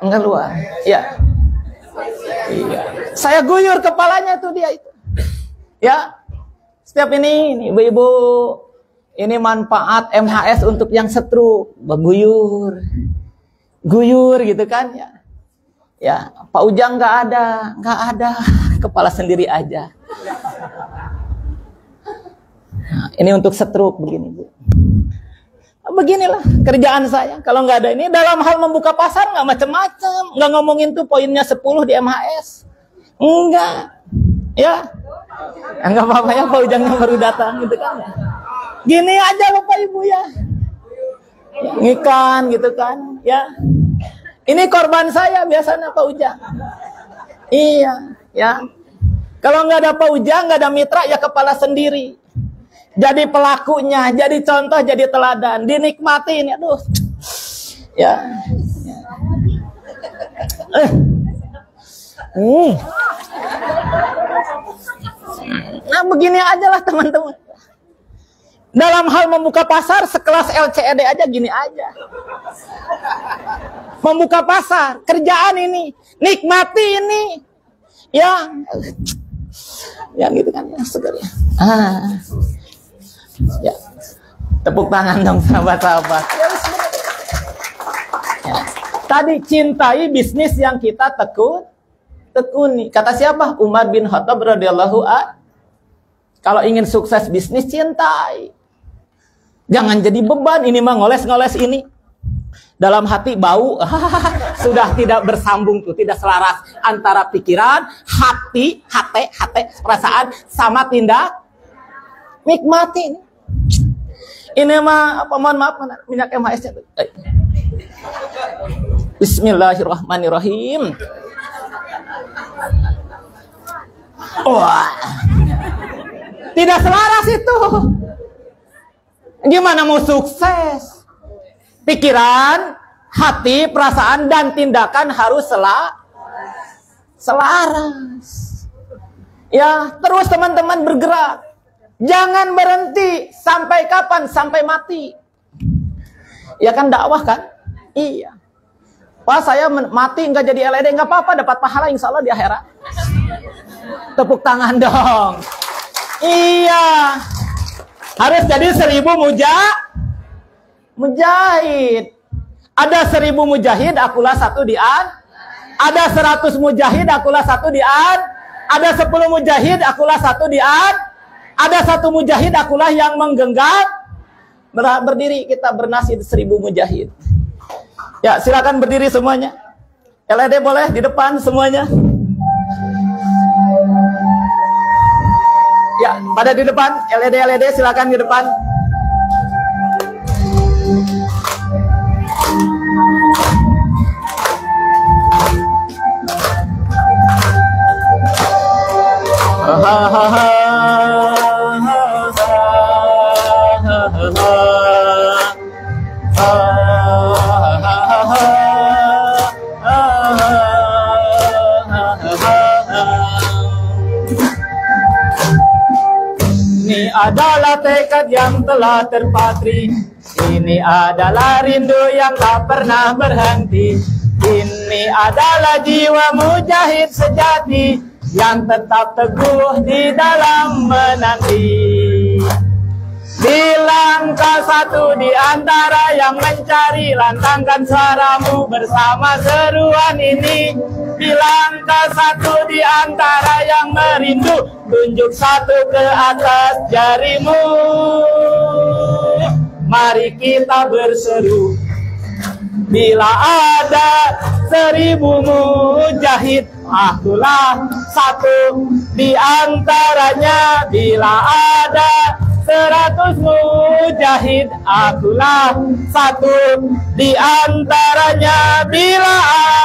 Enggak luar. Ya. Iya. Saya guyur kepalanya tuh dia itu. Ya. Setiap ini ibu-ibu, ini manfaat MHS untuk yang stroke, beguyur. Guyur gitu kan ya. Ya, Pak Ujang nggak ada, kepala sendiri aja. Nah, ini untuk stroke begini, Bu. Beginilah kerjaan saya. Kalau nggak ada ini, dalam hal membuka pasar nggak macam-macam, nggak ngomongin tuh poinnya 10 di MHS. Enggak, ya. Enggak apa-apa ya, Pak Ujang yang baru datang gitu kan. Gini aja Bapak Ibu ya. Ngikan gitu kan, ya. Ini korban saya biasanya Pak Ujang. Iya, ya. Kalau nggak ada Pak Ujang, nggak ada mitra, ya kepala sendiri. Jadi pelakunya, jadi contoh, jadi teladan, dinikmatin, aduh. Ya. Nah, begini aja lah teman-teman. Dalam hal membuka pasar sekelas LCED aja gini aja. Membuka pasar, kerjaan ini, nikmati ini. Ya. Ya gitu kan ya, segar ya. Ya. Tepuk tangan dong sahabat-sahabat. Ya. Tadi cintai bisnis yang kita tekuni. Kata siapa? Umar bin Khattab radhiyallahu anhu. Kalau ingin sukses bisnis, cintai. Jangan jadi beban, ini mah ngoles-ngoles ini. Dalam hati bau, sudah tidak bersambung tuh, tidak selaras antara pikiran, hati, perasaan sama tindak. Nikmati ini. Ini mah mohon maaf minyak MHS-nya tuh. Bismillahirrahmanirrahim. Wah. Tidak selaras itu. Gimana mau sukses? Pikiran, hati, perasaan, dan tindakan harus selaras. Ya, terus teman-teman bergerak. Jangan berhenti. Sampai kapan? Sampai mati. Ya kan dakwah kan? Iya. Pak saya mati nggak jadi LED, nggak apa-apa, dapat pahala insya Allah di akhirat. Tepuk tangan dong. Iya. Harus jadi 1000 mujahid. Ada 1000 mujahid, akulah 1 di an. Ada 100 mujahid, akulah 1 di an. Ada 10 mujahid, akulah 1 di an. Ada 1 mujahid, akulah yang menggenggam. Berdiri kita bernasib 1000 mujahid. Ya silakan berdiri semuanya. LED boleh di depan semuanya. Ya, pada di depan, LED silakan di depan. yang telah terpatri. Ini adalah rindu yang tak pernah berhenti. Ini adalah jiwa mujahid sejati yang tetap teguh di dalam menanti. Bilangkah satu di antara yang mencari, lantangkan suaramu bersama seruan ini. Bilangkah satu di antara yang merindu, tunjuk satu ke atas jarimu. Mari kita berseru, bila ada 1000 mujahid, akulah satu di antaranya. Bila ada 100 mujahid, akulah satu di antaranya. Bila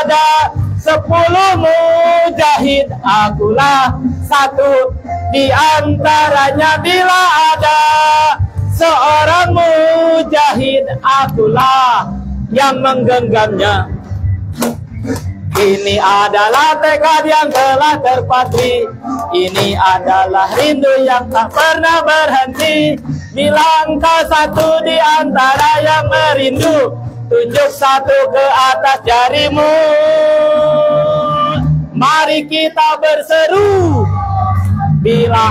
ada 10 mujahid, akulah satu di antaranya. Bila ada seorang mujahid, akulah yang menggenggamnya. Ini adalah tekad yang telah terpatri. Ini adalah rindu yang tak pernah berhenti. Bilangkah satu di antara yang merindu, tunjuk satu ke atas jarimu. Mari kita berseru, bila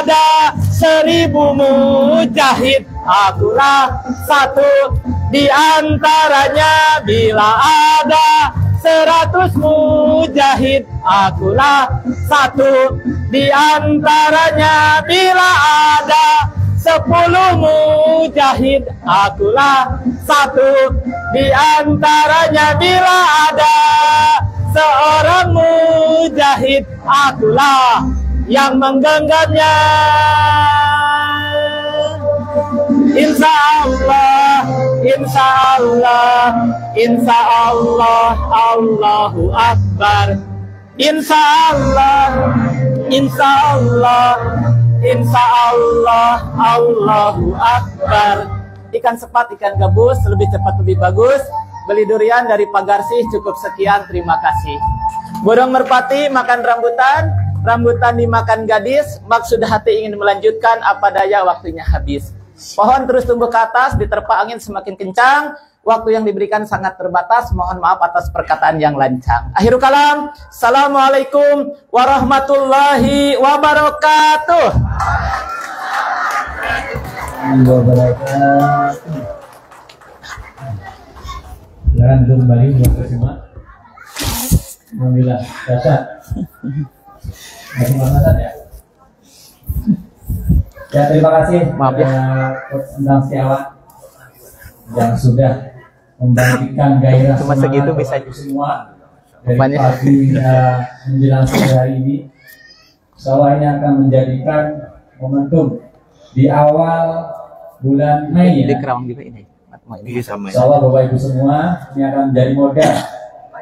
ada 1000 mujahid, akulah satu di antaranya. Bila ada 100 mujahid, akulah satu di antaranya. Bila ada 10 mujahid, akulah satu di antaranya. Bila ada seorang mujahid, akulah yang menggenggamnya. Insya Allah, insya Allah, insya Allah, Allahu Akbar. Insya Allah, insya Allah, insya Allah, Allahu Akbar. Ikan sepat, ikan gabus, lebih cepat lebih bagus. Beli durian dari Pagarsih, cukup sekian, terima kasih. Burung merpati makan rambutan, rambutan dimakan gadis. Maksud hati ingin melanjutkan, apa daya waktunya habis. Pohon terus tumbuh ke atas, diterpa angin semakin kencang. Waktu yang diberikan sangat terbatas. Mohon maaf atas perkataan yang lancang. Akhirul kalam. Assalamualaikum warahmatullahi wabarakatuh. Silakan kembali buat semua. Alhamdulillah, dasar. Masih manfaat ya. Ya, terima kasih kepada Coach Endang Setiawan yang sudah membangkitkan gairah cuma segitu bisa semua dari pagi menjelang sore hari ini. Insyaallah ini akan menjadikan momentum di awal bulan Mei ya. Insyaallah Bapak Ibu semua, ini akan menjadi modal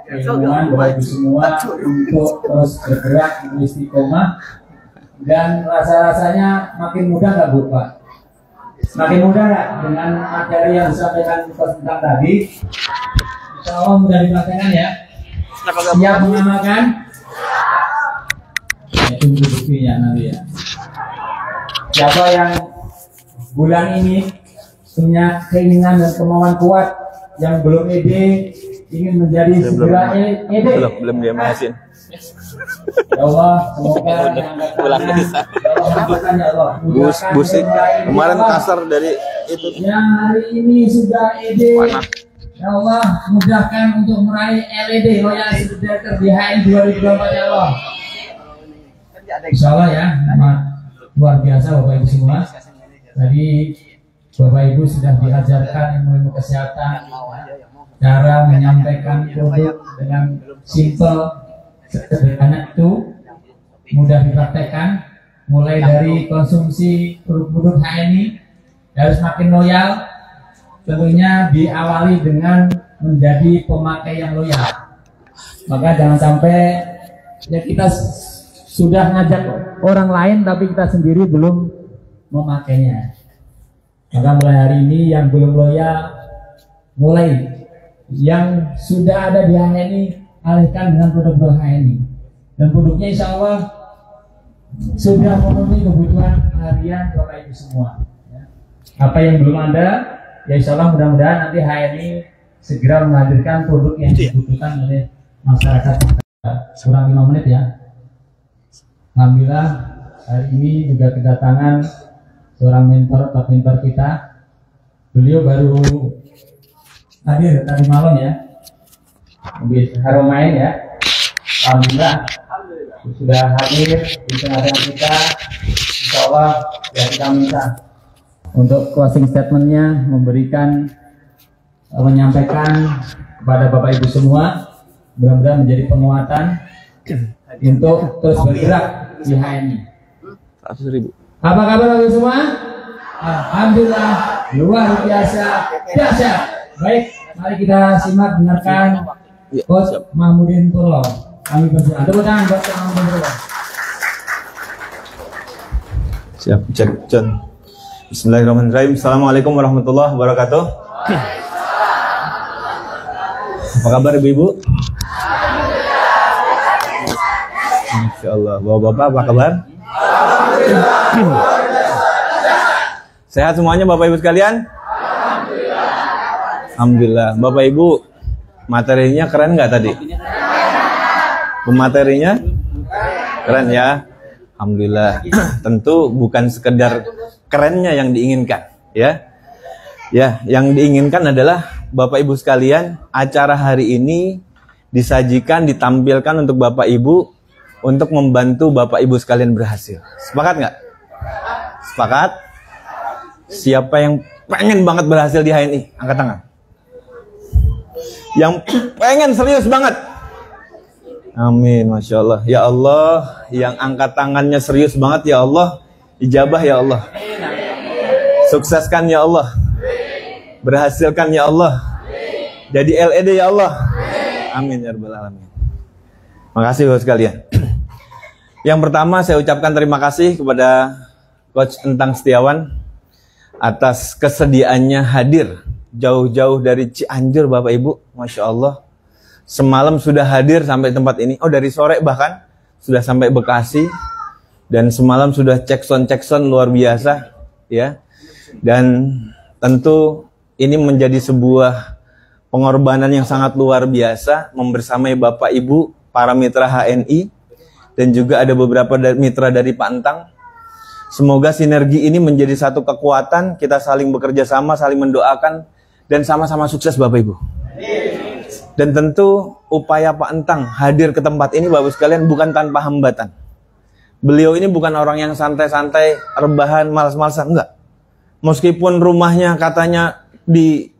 keilmuan Bapak Ibu semua untuk terus bergerak untuk istiqomah. Dan rasa-rasanya makin mudah nggak Bu Pak? Makin mudah nggak dengan materi yang disampaikan Coach Endang tadi? Insya Allah mudah dipraktekkan ya. Siap mengamalkan? Ya, tunggu buktinya nanti ya. Siapa yang bulan ini punya keinginan dan kemauan kuat, yang belum ED ingin menjadi segera ED? Belum dia masin. Ya Allah, semoga yang akan ya Allah. Busik kemarin kasar dari itu. Yang hari ini sudah ED. Ya Allah, mudahkan untuk meraih LED Loyalty Certificate di HN 2024 ya Allah. Insya Allah ya, luar biasa Bapak Ibu semua. Tadi Bapak Ibu sudah diajarkan ilmu kesehatan, cara menyampaikan produk dengan simple, sederhana itu mudah dipraktekkan, mulai dari konsumsi produk HNI harus makin loyal, tentunya diawali dengan menjadi pemakai yang loyal. Maka jangan sampai ya kita sudah ngajak orang lain tapi kita sendiri belum memakainya. Maka mulai hari ini yang belum loyal, mulai yang sudah ada di HNI alihkan dengan produk HNI, dan produknya insya Allah sudah memenuhi kebutuhan harian Bapak Ibu semua ya. Apa yang belum ada, ya insya Allah mudah-mudahan nanti HNI segera menghadirkan produk yang dibutuhkan oleh masyarakat kita. Kurang 5 menit ya. Alhamdulillah hari ini juga kedatangan seorang mentor, top mentor kita. Beliau baru hadir tadi malam ya, habis Haromain ya. Alhamdulillah sudah hadir di tengah-tengah kita. Insya Allah ya kita minta untuk closing statementnya menyampaikan kepada Bapak Ibu semua, mudah-mudahan menjadi penguatan untuk terus bergerak di HNI. 100.000. Apa kabar Bapak Ibu semua? Alhamdulillah luar biasa dahsyat. Baik, mari kita simak dengarkan Coach Mahmudin Purlo. Kami berdoa. Tepuk tangan buat Coach Mahmudin Purlo. Siap, cek John. Bismillahirrahmanirrahim. Assalamualaikum warahmatullahi wabarakatuh. Apa kabar ibu-ibu? Insya Allah. Bapak-bapak apa kabar? Sehat semuanya Bapak Ibu sekalian? Alhamdulillah. Bapak Ibu, materinya keren nggak tadi? Pematerinya keren ya? Alhamdulillah. Tentu bukan sekedar kerennya yang diinginkan, ya. Ya, yang diinginkan adalah Bapak Ibu sekalian, acara hari ini disajikan, ditampilkan untuk Bapak Ibu untuk membantu Bapak Ibu sekalian berhasil. Sepakat nggak? Sepakat? Siapa yang pengen banget berhasil di HNI? Angkat tangan. Yang pengen serius banget? Amin, Masya Allah. Ya Allah, yang angkat tangannya serius banget, ya Allah, ijabah ya Allah. Sukseskan ya Allah. Berhasilkan ya Allah. Jadi LED ya Allah. Amin ya Rabbal Alamin. Makasih Bapak sekalian. Yang pertama saya ucapkan terima kasih kepada Coach Entang Setiawan atas kesediaannya hadir jauh-jauh dari Cianjur Bapak Ibu. Masya Allah. Semalam sudah hadir sampai tempat ini. Oh, dari sore bahkan sudah sampai Bekasi. Dan semalam sudah cek sound luar biasa, ya. Dan tentu ini menjadi sebuah pengorbanan yang sangat luar biasa membersamai Bapak Ibu, para mitra HNI, dan juga ada beberapa mitra dari Pak Entang. Semoga sinergi ini menjadi satu kekuatan, kita saling bekerja sama, saling mendoakan, dan sama-sama sukses Bapak Ibu. Dan tentu upaya Pak Entang hadir ke tempat ini Bapak sekalian bukan tanpa hambatan. Beliau ini bukan orang yang santai-santai, rebahan, malas-malasan, enggak. Meskipun rumahnya katanya di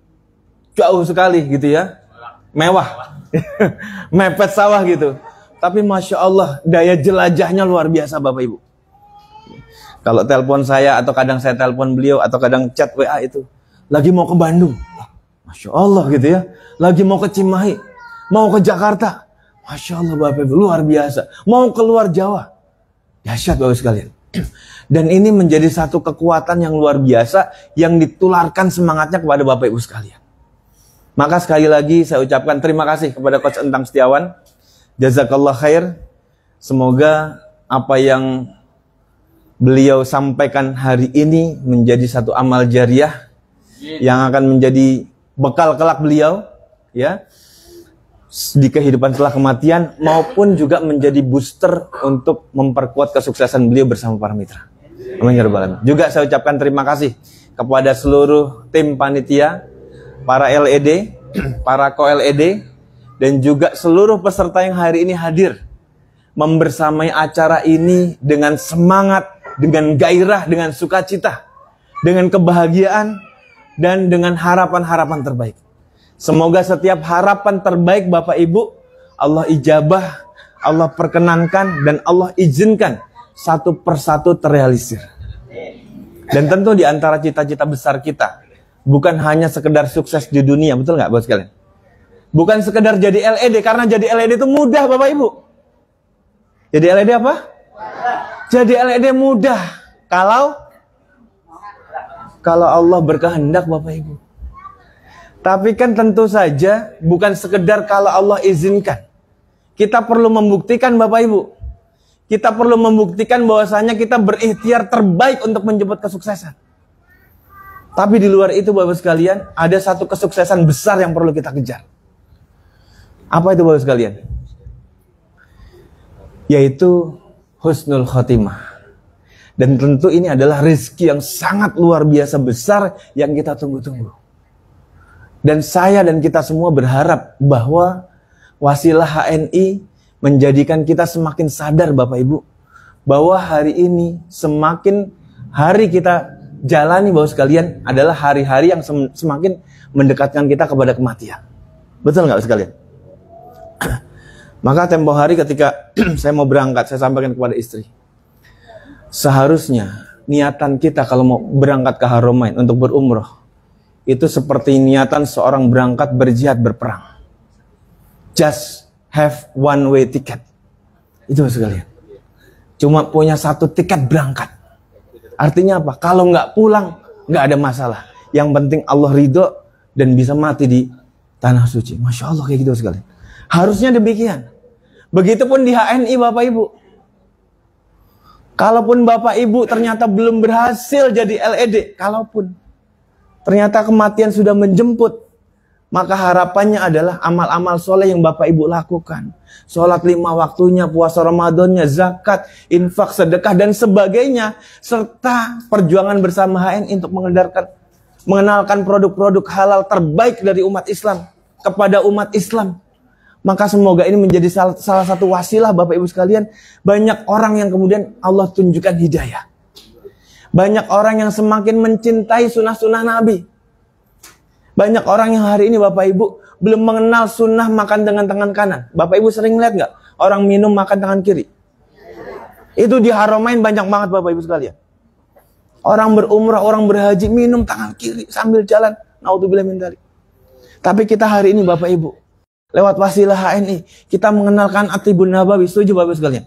jauh sekali gitu ya, mewah, mepet sawah gitu. Tapi Masya Allah, daya jelajahnya luar biasa Bapak Ibu. Kalau telepon saya atau kadang saya telepon beliau atau kadang chat WA itu, lagi mau ke Bandung, Masya Allah gitu ya. Lagi mau ke Cimahi, mau ke Jakarta, Masya Allah Bapak Ibu, luar biasa. Mau keluar Jawa, dahsyat Bapak sekalian. Dan ini menjadi satu kekuatan yang luar biasa yang ditularkan semangatnya kepada Bapak Ibu sekalian. Maka sekali lagi saya ucapkan terima kasih kepada Coach Entang Setiawan. Jazakallah khair. Semoga apa yang beliau sampaikan hari ini menjadi satu amal jariah yang akan menjadi bekal kelak beliau, ya, di kehidupan setelah kematian, maupun juga menjadi booster untuk memperkuat kesuksesan beliau bersama para mitra. Amin ya rabbal alamin. Juga saya ucapkan terima kasih kepada seluruh tim panitia, para LED, para co-LED, dan juga seluruh peserta yang hari ini hadir membersamai acara ini dengan semangat, dengan gairah, dengan sukacita, dengan kebahagiaan, dan dengan harapan-harapan terbaik. Semoga setiap harapan terbaik Bapak Ibu, Allah ijabah, Allah perkenankan, dan Allah izinkan satu persatu terrealisir. Dan tentu di antara cita-cita besar kita, bukan hanya sekedar sukses di dunia, betul nggak Bapak sekalian? Bukan sekedar jadi LED, karena jadi LED itu mudah Bapak Ibu. Jadi LED apa? Jadi LED mudah kalau Allah berkehendak Bapak Ibu. Tapi kan tentu saja bukan sekedar kalau Allah izinkan. Kita perlu membuktikan Bapak Ibu. Kita perlu membuktikan bahwasanya kita berikhtiar terbaik untuk menjemput kesuksesan. Tapi di luar itu Bapak sekalian, ada satu kesuksesan besar yang perlu kita kejar. Apa itu Bapak sekalian? Yaitu husnul khotimah. Dan tentu ini adalah rezeki yang sangat luar biasa besar yang kita tunggu-tunggu. Dan saya dan kita semua berharap bahwa wasilah HNI menjadikan kita semakin sadar Bapak Ibu, bahwa hari ini semakin hari kita jalani Bapak sekalian adalah hari-hari yang semakin mendekatkan kita kepada kematian. Betul nggak sekalian? Maka tempo hari ketika saya mau berangkat, saya sampaikan kepada istri, seharusnya niatan kita kalau mau berangkat ke Haramain untuk berumroh itu seperti niatan seorang berangkat berjihad berperang. Just have one way ticket. Itu sekalian. Cuma punya satu tiket berangkat. Artinya apa? Kalau nggak pulang, nggak ada masalah. Yang penting Allah ridho dan bisa mati di tanah suci. Masya Allah kayak gitu sekalian. Harusnya demikian. Begitupun di HNI Bapak Ibu. Kalaupun Bapak Ibu ternyata belum berhasil jadi LED, kalaupun ternyata kematian sudah menjemput, maka harapannya adalah amal-amal soleh yang Bapak Ibu lakukan. Sholat 5 waktunya, puasa Ramadannya, zakat, infak, sedekah, dan sebagainya. Serta perjuangan bersama HNI untuk mengenalkan produk-produk halal terbaik dari umat Islam kepada umat Islam. Maka semoga ini menjadi salah satu wasilah Bapak Ibu sekalian. Banyak orang yang kemudian Allah tunjukkan hidayah. Banyak orang yang semakin mencintai sunnah-sunnah Nabi. Banyak orang yang hari ini Bapak Ibu belum mengenal sunnah makan dengan tangan kanan. Bapak Ibu sering lihat nggak orang minum makan tangan kiri? Itu di Haramain banyak banget Bapak Ibu sekalian. Orang berumrah, orang berhaji minum tangan kiri sambil jalan. Naudzubillah min dzalik. Tapi kita hari ini Bapak Ibu lewat wasilah HNI kita mengenalkan At-Tibun Nabawi. Setuju Bapak Ibu sekalian?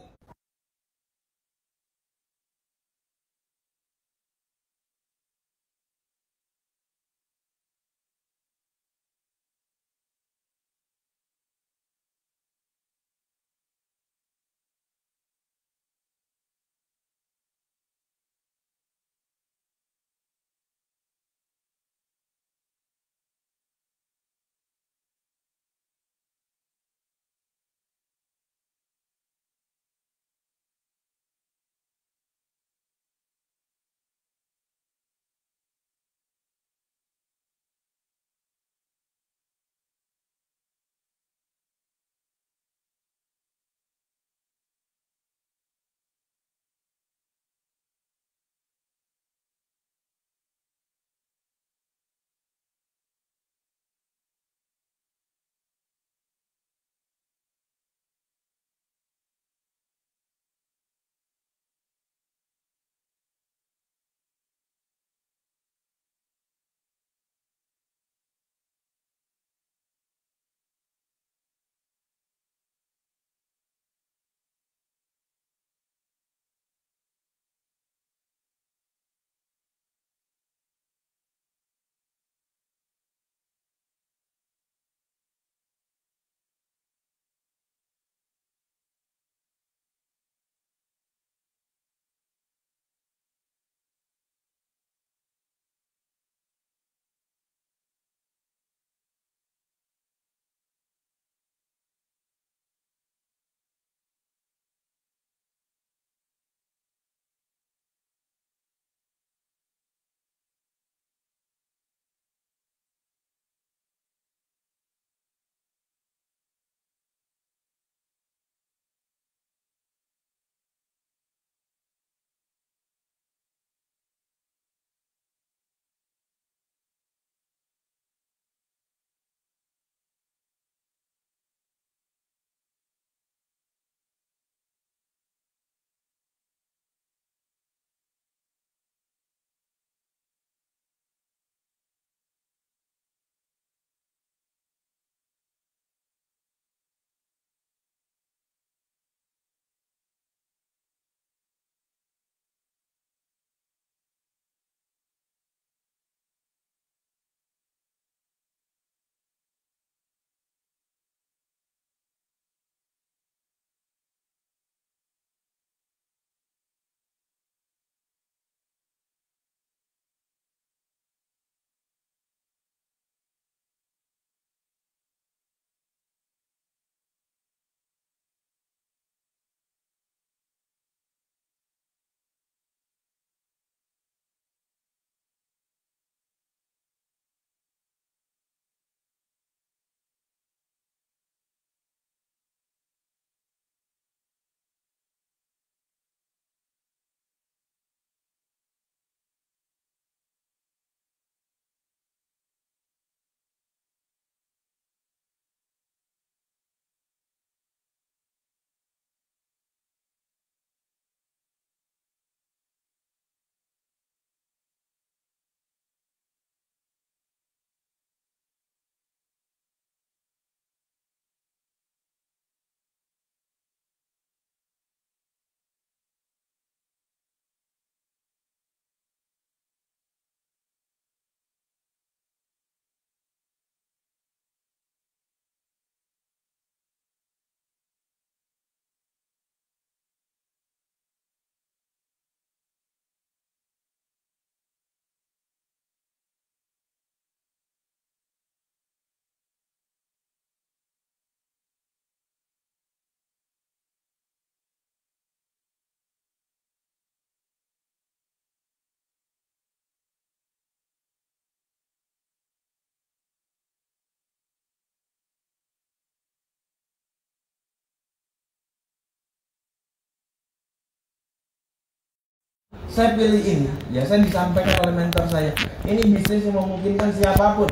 saya pilih ini, ya saya disampaikan oleh mentor saya, ini bisnis yang memungkinkan siapapun,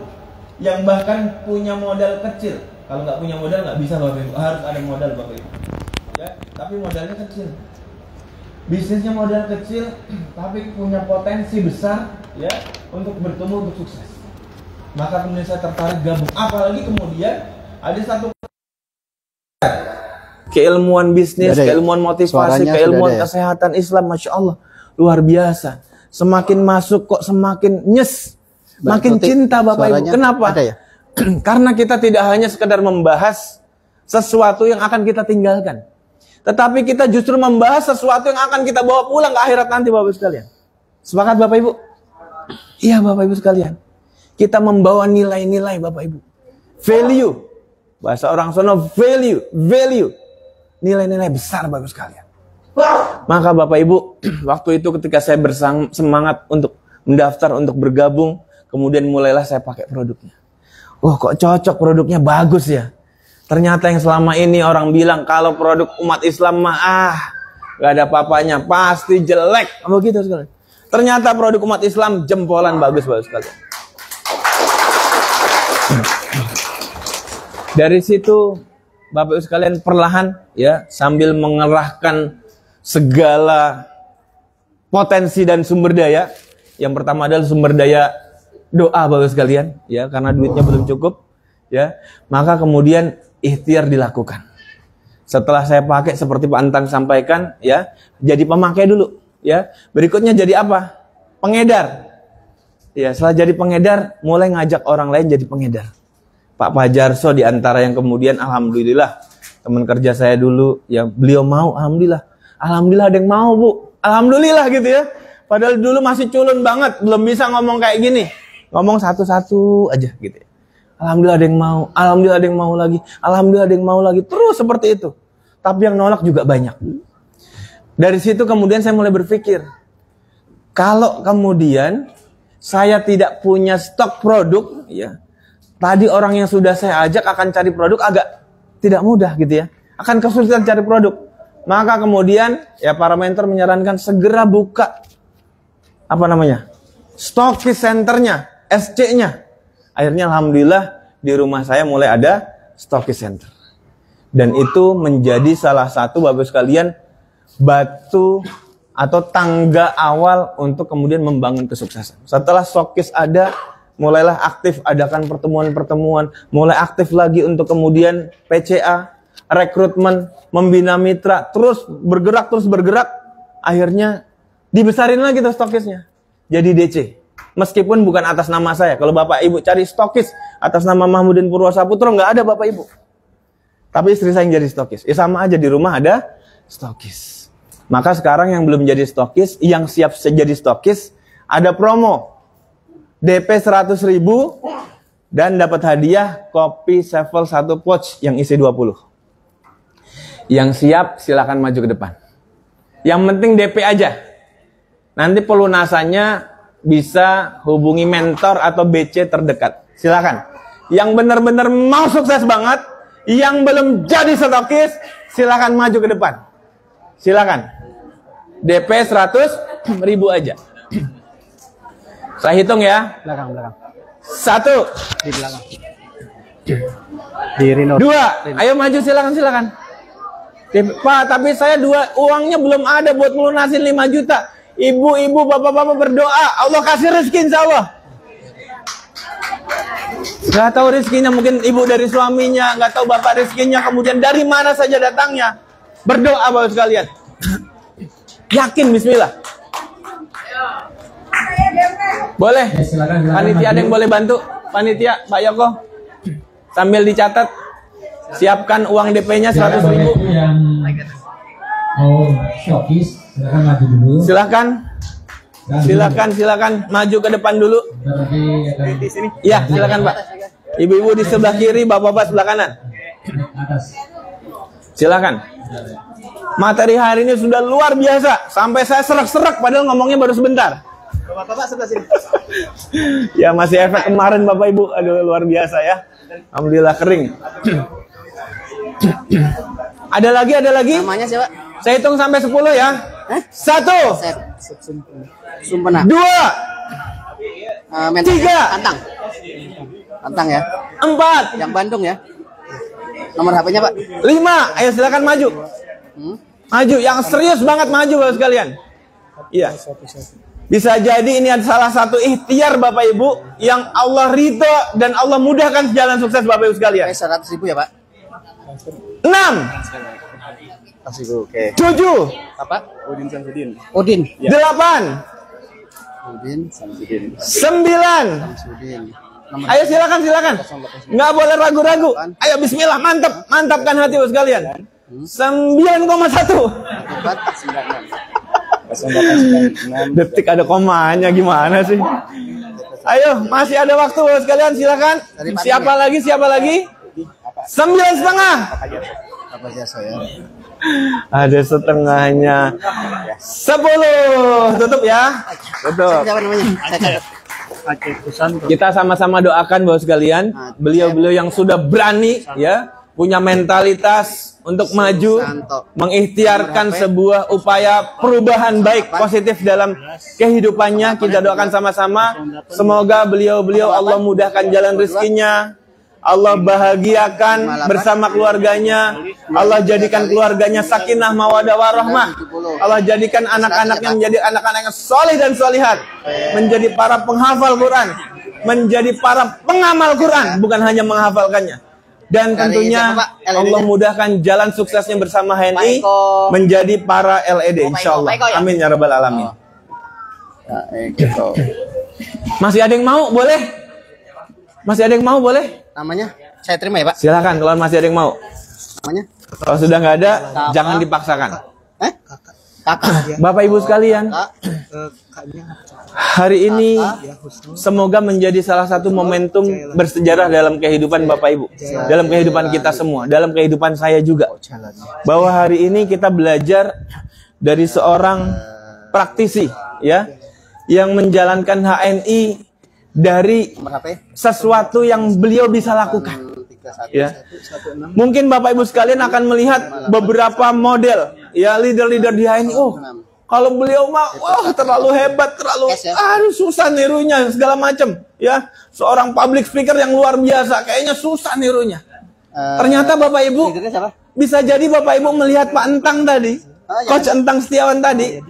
yang bahkan punya modal kecil. Kalau nggak punya modal nggak bisa Bapak Ibu, harus ada modal Bapak Ibu. Ya, tapi modalnya kecil. Bisnisnya modal kecil, tapi punya potensi besar, ya, untuk bertumbuh, untuk sukses. Maka kemudian saya tertarik gabung. Apalagi kemudian ada satu keilmuan bisnis, keilmuan motivasi, keilmuan kesehatan Islam, masya Allah, luar biasa. Semakin masuk kok semakin nyes, makin cinta Bapak Ibu. Kenapa? Karena kita tidak hanya sekedar membahas sesuatu yang akan kita tinggalkan, tetapi kita justru membahas sesuatu yang akan kita bawa pulang ke akhirat nanti Bapak Ibu sekalian. Sepakat Bapak Ibu? Iya Bapak Ibu sekalian. Kita membawa nilai-nilai Bapak Ibu. Value. Bahasa orang sono value. Nilai-nilai besar Bapak Ibu sekalian. Maka Bapak Ibu, waktu itu ketika saya bersemangat untuk mendaftar, untuk bergabung, kemudian mulailah saya pakai produknya. Wah, kok cocok, produknya bagus ya. Ternyata yang selama ini orang bilang kalau produk umat Islam mah gak ada apa-apanya, pasti jelek. Begitu sekali. Ternyata produk umat Islam jempolan bagus sekali. Dari situ Bapak Ibu sekalian perlahan ya, sambil mengerahkan segala potensi dan sumber daya. Yang pertama adalah sumber daya doa Bapak Ibu sekalian ya, karena duitnya belum cukup ya. Maka kemudian ikhtiar dilakukan. Setelah saya pakai seperti Pak Antang sampaikan ya, jadi pemakai dulu ya. Berikutnya jadi apa? Pengedar. Ya, setelah jadi pengedar mulai ngajak orang lain jadi pengedar. Pak Pajarso di antara yang kemudian alhamdulillah teman kerja saya dulu ya, beliau mau, alhamdulillah ada yang mau Bu, alhamdulillah gitu ya. Padahal dulu masih culun banget, belum bisa ngomong kayak gini, ngomong satu-satu aja gitu ya. Alhamdulillah ada yang mau, alhamdulillah ada yang mau lagi, alhamdulillah ada yang mau lagi, terus seperti itu. Tapi yang nolak juga banyak. Dari situ kemudian saya mulai berpikir, kalau kemudian saya tidak punya stok produk, ya, tadi orang yang sudah saya ajak akan cari produk agak tidak mudah gitu ya, akan kesulitan cari produk. Maka kemudian ya para mentor menyarankan segera buka apa namanya, stokis centernya, SC-nya. Akhirnya alhamdulillah di rumah saya mulai ada stokis center. Dan itu menjadi salah satu Bapak sekalian batu atau tangga awal untuk kemudian membangun kesuksesan. Setelah stokis ada, mulailah aktif adakan pertemuan-pertemuan, mulai aktif lagi untuk kemudian PCA, rekrutmen, membina mitra, terus bergerak, akhirnya dibesarin lagi tuh stokisnya, jadi DC. Meskipun bukan atas nama saya. Kalau Bapak Ibu cari stokis atas nama Mahmudin Purwosaputro, nggak ada Bapak Ibu. Tapi istri saya yang jadi stokis. Ya sama aja, di rumah ada stokis. Maka sekarang yang belum jadi stokis, yang siap jadi stokis, ada promo. DP 100.000 dan dapat hadiah kopi Sevel 1 pouch yang isi 20. Yang siap silakan maju ke depan. Yang penting DP aja. Nanti pelunasannya bisa hubungi mentor atau BC terdekat. Silakan. Yang benar-benar mau sukses banget, yang belum jadi stokis, silakan maju ke depan. Silakan. DP 100.000 aja. Saya hitung ya. Belakang. 1. Di belakang. Di Rino. 2. Ayo maju silakan. Pak, tapi saya uangnya belum ada buat melunasin 5 juta. Ibu-ibu, bapak-bapak berdoa, Allah kasih rezeki insya Allah. Gak tahu rezekinya, mungkin ibu dari suaminya, gak tahu bapak rezekinya, kemudian dari mana saja datangnya. Berdoa Bapak sekalian. Yakin, bismillah. Boleh? Silakan, Panitia ada yang boleh bantu? Panitia, Pak Yoko. Sambil dicatat, siapkan uang DP-nya 100.000. Yang stokis, silakan maju dulu. Silakan maju ke depan dulu. Di sini. Ya, silakan Pak. Ibu-ibu di sebelah kiri, bapak-bapak sebelah kanan. Atas. Silakan. Materi hari ini sudah luar biasa, sampai saya serak-serak padahal ngomongnya baru sebentar. Bapak sebelah sini. Ya masih efek kemarin Bapak Ibu, aduh luar biasa ya. Alhamdulillah kering. Ada lagi? Namanya siapa? Saya hitung sampai 10 ya. 1. Sumpena. 2, 3, Tantang ya. 4, Yang Bandung ya. Nomor HP-nya, Pak. 5. Ayo silakan maju. Maju, yang serius banget maju Bapak sekalian. Iya. Bisa jadi ini adalah salah satu ikhtiar Bapak Ibu yang Allah ridho dan Allah mudahkan jalan sukses Bapak Ibu sekalian. 100.000 ya, Pak. 6, 100.000. Oke. 7, Apa? Udin Samsudin. Udin. 8, Udin Samsudin. 9. Samsudin. Ayo silakan. Nggak boleh ragu-ragu. Ayo bismillah, mantapkan hati Bapak sekalian. 9,1. 0896. Detik ada komanya gimana sih? Ayo, masih ada waktu Bapak sekalian, silakan. Siapa lagi? 9,5. Apa jasa ya? Ada setengahnya. 10. Tutup ya. Tutup. Siapa namanya? Saya catat. Kita sama-sama doakan Bapak sekalian, beliau-beliau yang sudah berani ya, punya mentalitas untuk maju, mengikhtiarkan sebuah upaya perubahan baik positif dalam kehidupannya. Kita doakan sama-sama, semoga beliau-beliau Allah mudahkan jalan rezekinya, Allah bahagiakan bersama keluarganya, Allah jadikan keluarganya sakinah mawadah warahmah, Allah jadikan anak-anaknya menjadi anak-anak yang soleh dan solihat, menjadi para penghafal Quran, menjadi para pengamal Quran, bukan hanya menghafalkannya. Dan tentunya Allah mudahkan jalan suksesnya bersama HNI menjadi para LED, insya Allah. Amin ya rabbal alamin. Masih ada yang mau? Boleh? Masih ada yang mau? Boleh? Namanya? Saya terima ya, Pak. Silakan kalau masih ada yang mau. Namanya? Kalau sudah nggak ada, jangan dipaksakan. Kakak. Bapak Ibu sekalian, hari ini semoga menjadi salah satu momentum bersejarah dalam kehidupan Bapak Ibu, dalam kehidupan kita semua, dalam kehidupan saya juga. Bahwa hari ini kita belajar dari seorang praktisi ya, yang menjalankan HNI dari sesuatu yang beliau bisa lakukan. Ya. Mungkin Bapak Ibu sekalian akan melihat beberapa model ya leader-leader di HNI. Oh, kalau beliau mah wah terlalu hebat, terlalu susah nirunya segala macam ya. Seorang public speaker yang luar biasa, kayaknya susah nirunya. Ternyata Bapak Ibu bisa jadi Bapak Ibu melihat Pak Entang tadi, Coach Entang Setiawan tadi.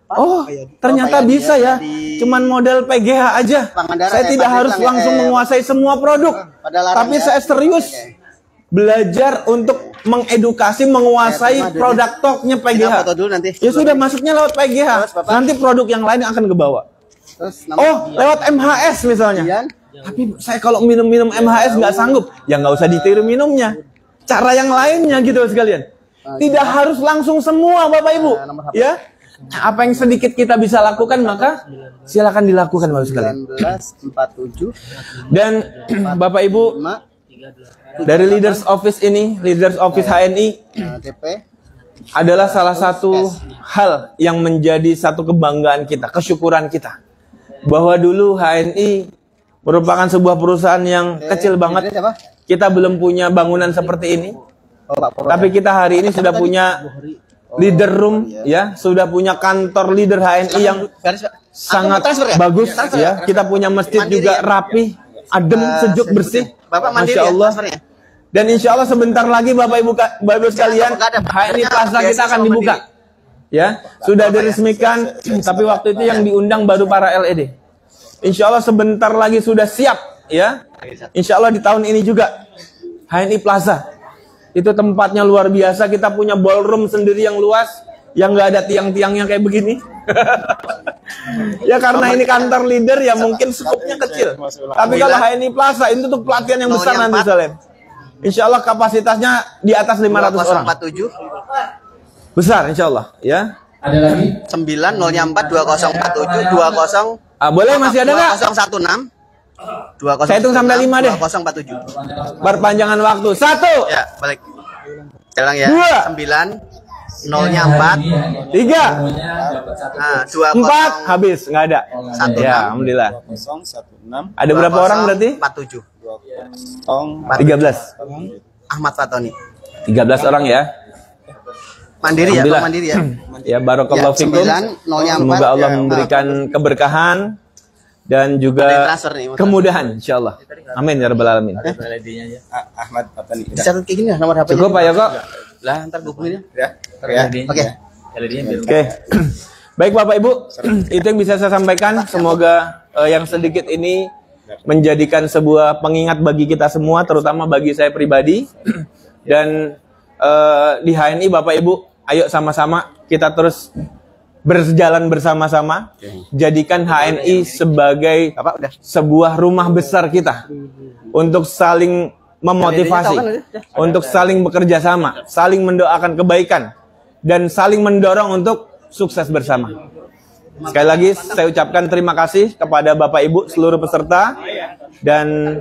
Oh, ternyata bisa ya. Cuman model PGH aja. Saya tidak harus langsung menguasai semua produk. Tapi saya serius belajar untuk mengedukasi, menguasai produk toknya PGH. Ya sudah, masuknya lewat PGH. Nanti produk yang lain akan ke bawah. Oh, lewat MHS misalnya. Tapi saya kalau minum MHS nggak sanggup. Ya nggak usah ditiru minumnya. Cara yang lainnya gitu sekalian. Tidak harus langsung semua Bapak Ibu. Ya. Apa yang sedikit kita bisa lakukan maka silakan dilakukan Bapak sekalian. 1947. Dan Bapak Ibu dari Leaders Office ini, Leaders Office HNI adalah salah satu hal yang menjadi satu kebanggaan kita, kesyukuran kita. Bahwa dulu HNI merupakan sebuah perusahaan yang kecil banget. Kita belum punya bangunan seperti ini. Tapi kita hari ini sudah punya leader room ya, sudah punya kantor leader HNI yang sangat bagus ya. Kita punya masjid juga rapi, adem, sejuk, bersih. Masya Allah. Dan insya Allah sebentar lagi Bapak Ibu sekalian, HNI Plaza kita akan dibuka. Ya, sudah diresmikan, tapi waktu itu yang diundang baru para LED. Insya Allah sebentar lagi sudah siap ya. Insya Allah di tahun ini juga HNI Plaza. Itu tempatnya luar biasa. Kita punya ballroom sendiri yang luas, yang nggak ada tiang-tiangnya kayak begini. Ya karena ini kantor leader ya mungkin skupnya kecil. Tapi kalau HNI Plaza itu tuh pelatihan yang besar nanti Salem. Insya Allah kapasitasnya di atas 500 orang. 2047. Besar insya Allah ya. Ada lagi? 904 2047 20. Boleh masih ada nggak? 2016. Saya hitung sampai 5 deh. 2047. Perpanjangan waktu. 1. Ya, balik. Sekarang ya. 2. 9-nya 4. 3. Nah, 4 habis, nggak ada. 1. Ya, alhamdulillah. 016. Ada berapa orang berarti? 47. 13. Ahmad Fatoni. 13 orang ya. Mandiri ya, Pak Alhamdulillah. Mandiri ya. Ya, barakallahu Ya, fikum. 904, Semoga Allah ya. memberikan keberkahan dan Ada yang juga transfer nih, Mas. kemudahan insyaallah. Amin ya rabbal alamin. Ahmad apa nih? Dicatat kayak gini lah nomor HP-nya. Cukup Pak Yoko? Lah, ntar gue punya. Ya. Oke. Oke. Baik Bapak Ibu, itu yang bisa saya sampaikan. Semoga yang sedikit ini menjadikan sebuah pengingat bagi kita semua, terutama bagi saya pribadi. Dan di HNI Bapak Ibu, ayo sama-sama kita terus berjalan bersama-sama. Jadikan HNI sebagai sebuah rumah besar kita untuk saling memotivasi, untuk saling bekerja sama, saling mendoakan kebaikan, dan saling mendorong untuk sukses bersama. Sekali lagi saya ucapkan terima kasih kepada Bapak Ibu seluruh peserta. Dan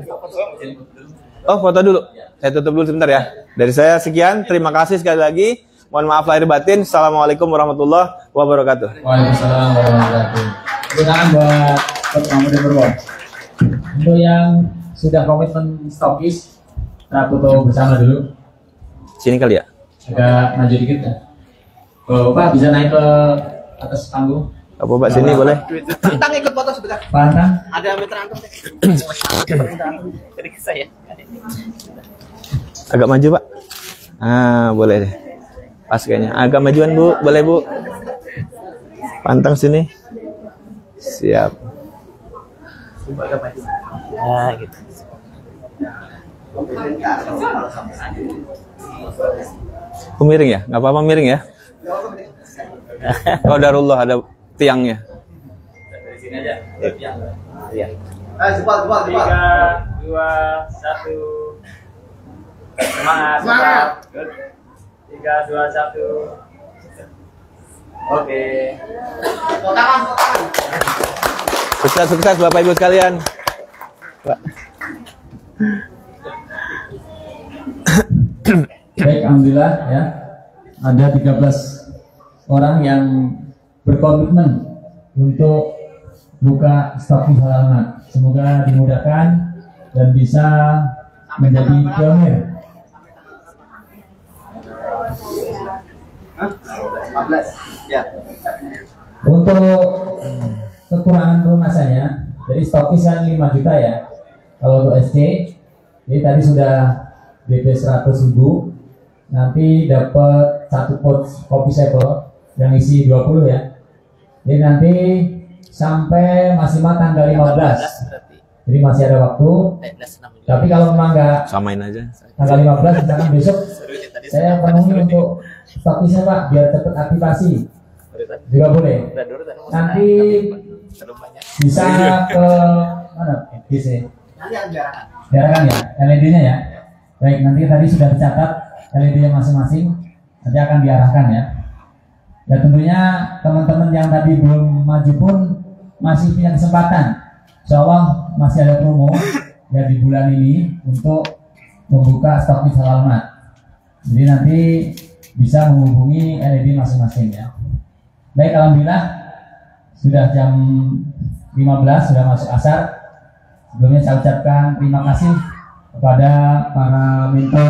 foto dulu. Saya tutup dulu sebentar ya. Dari saya sekian, terima kasih sekali lagi. Mohon maaf lahir batin. Assalamualaikum warahmatullahi wabarakatuh. Waalaikumsalam warahmatullahi wabarakatuh. Silakan buat pertama berbuat. Untuk yang sudah komitmen stokis, kita foto bersama dulu. Sini kali ya. Agak maju dikit ya. Pak bisa naik ke atas panggung. Apa Pak sini boleh? Tentang ikut foto sebentar. Pantang. Ada meter antum. Dari saya. Agak maju Pak. Boleh deh. Pas kayaknya. Agak majuan Bu, boleh Bu. Pantang sini. Siap. Gitu. Miring ya? Nggak apa-apa miring ya? Qadarullah ada tiangnya. Dari sini aja. Iya. Cepat. 3, 2, 1. Semangat. Good. 3, 2, 1. Oke. Sukses Bapak Ibu sekalian. Pak. Baik, alhamdulillah ya. Ada 13 orang yang berkomitmen untuk buka stok halaman. Semoga dimudahkan dan bisa menjadi pionir. 15. Ya. Untuk kekurangan pelunasannya, jadi stokis kan 5 juta ya. Kalau untuk SC, jadi tadi sudah DP 100.000, nanti dapat 1 pouch kopi sampel yang isi 20 ya. Jadi nanti sampai maksimal tanggal 15. Jadi masih ada waktu. Tapi kalau memang nggak Samain aja. tanggal 15, misalkan besok saya penuhi untuk stokisnya Pak, biar cepat aktivasi. Juga boleh. Nanti bisa ke mana? DC. Diarahkan ya, LED-nya ya. Baik, nanti tadi sudah dicatat LED-nya masing-masing, nanti akan diarahkan ya. Ya tentunya teman-teman yang tadi belum maju pun masih punya kesempatan. Insya Allah masih ada promo ya di bulan ini untuk membuka stok halaman. Jadi nanti bisa menghubungi LED masing-masing ya. Baik, alhamdulillah sudah jam 15, sudah masuk asar. Sebelumnya saya ucapkan terima kasih kepada para mentor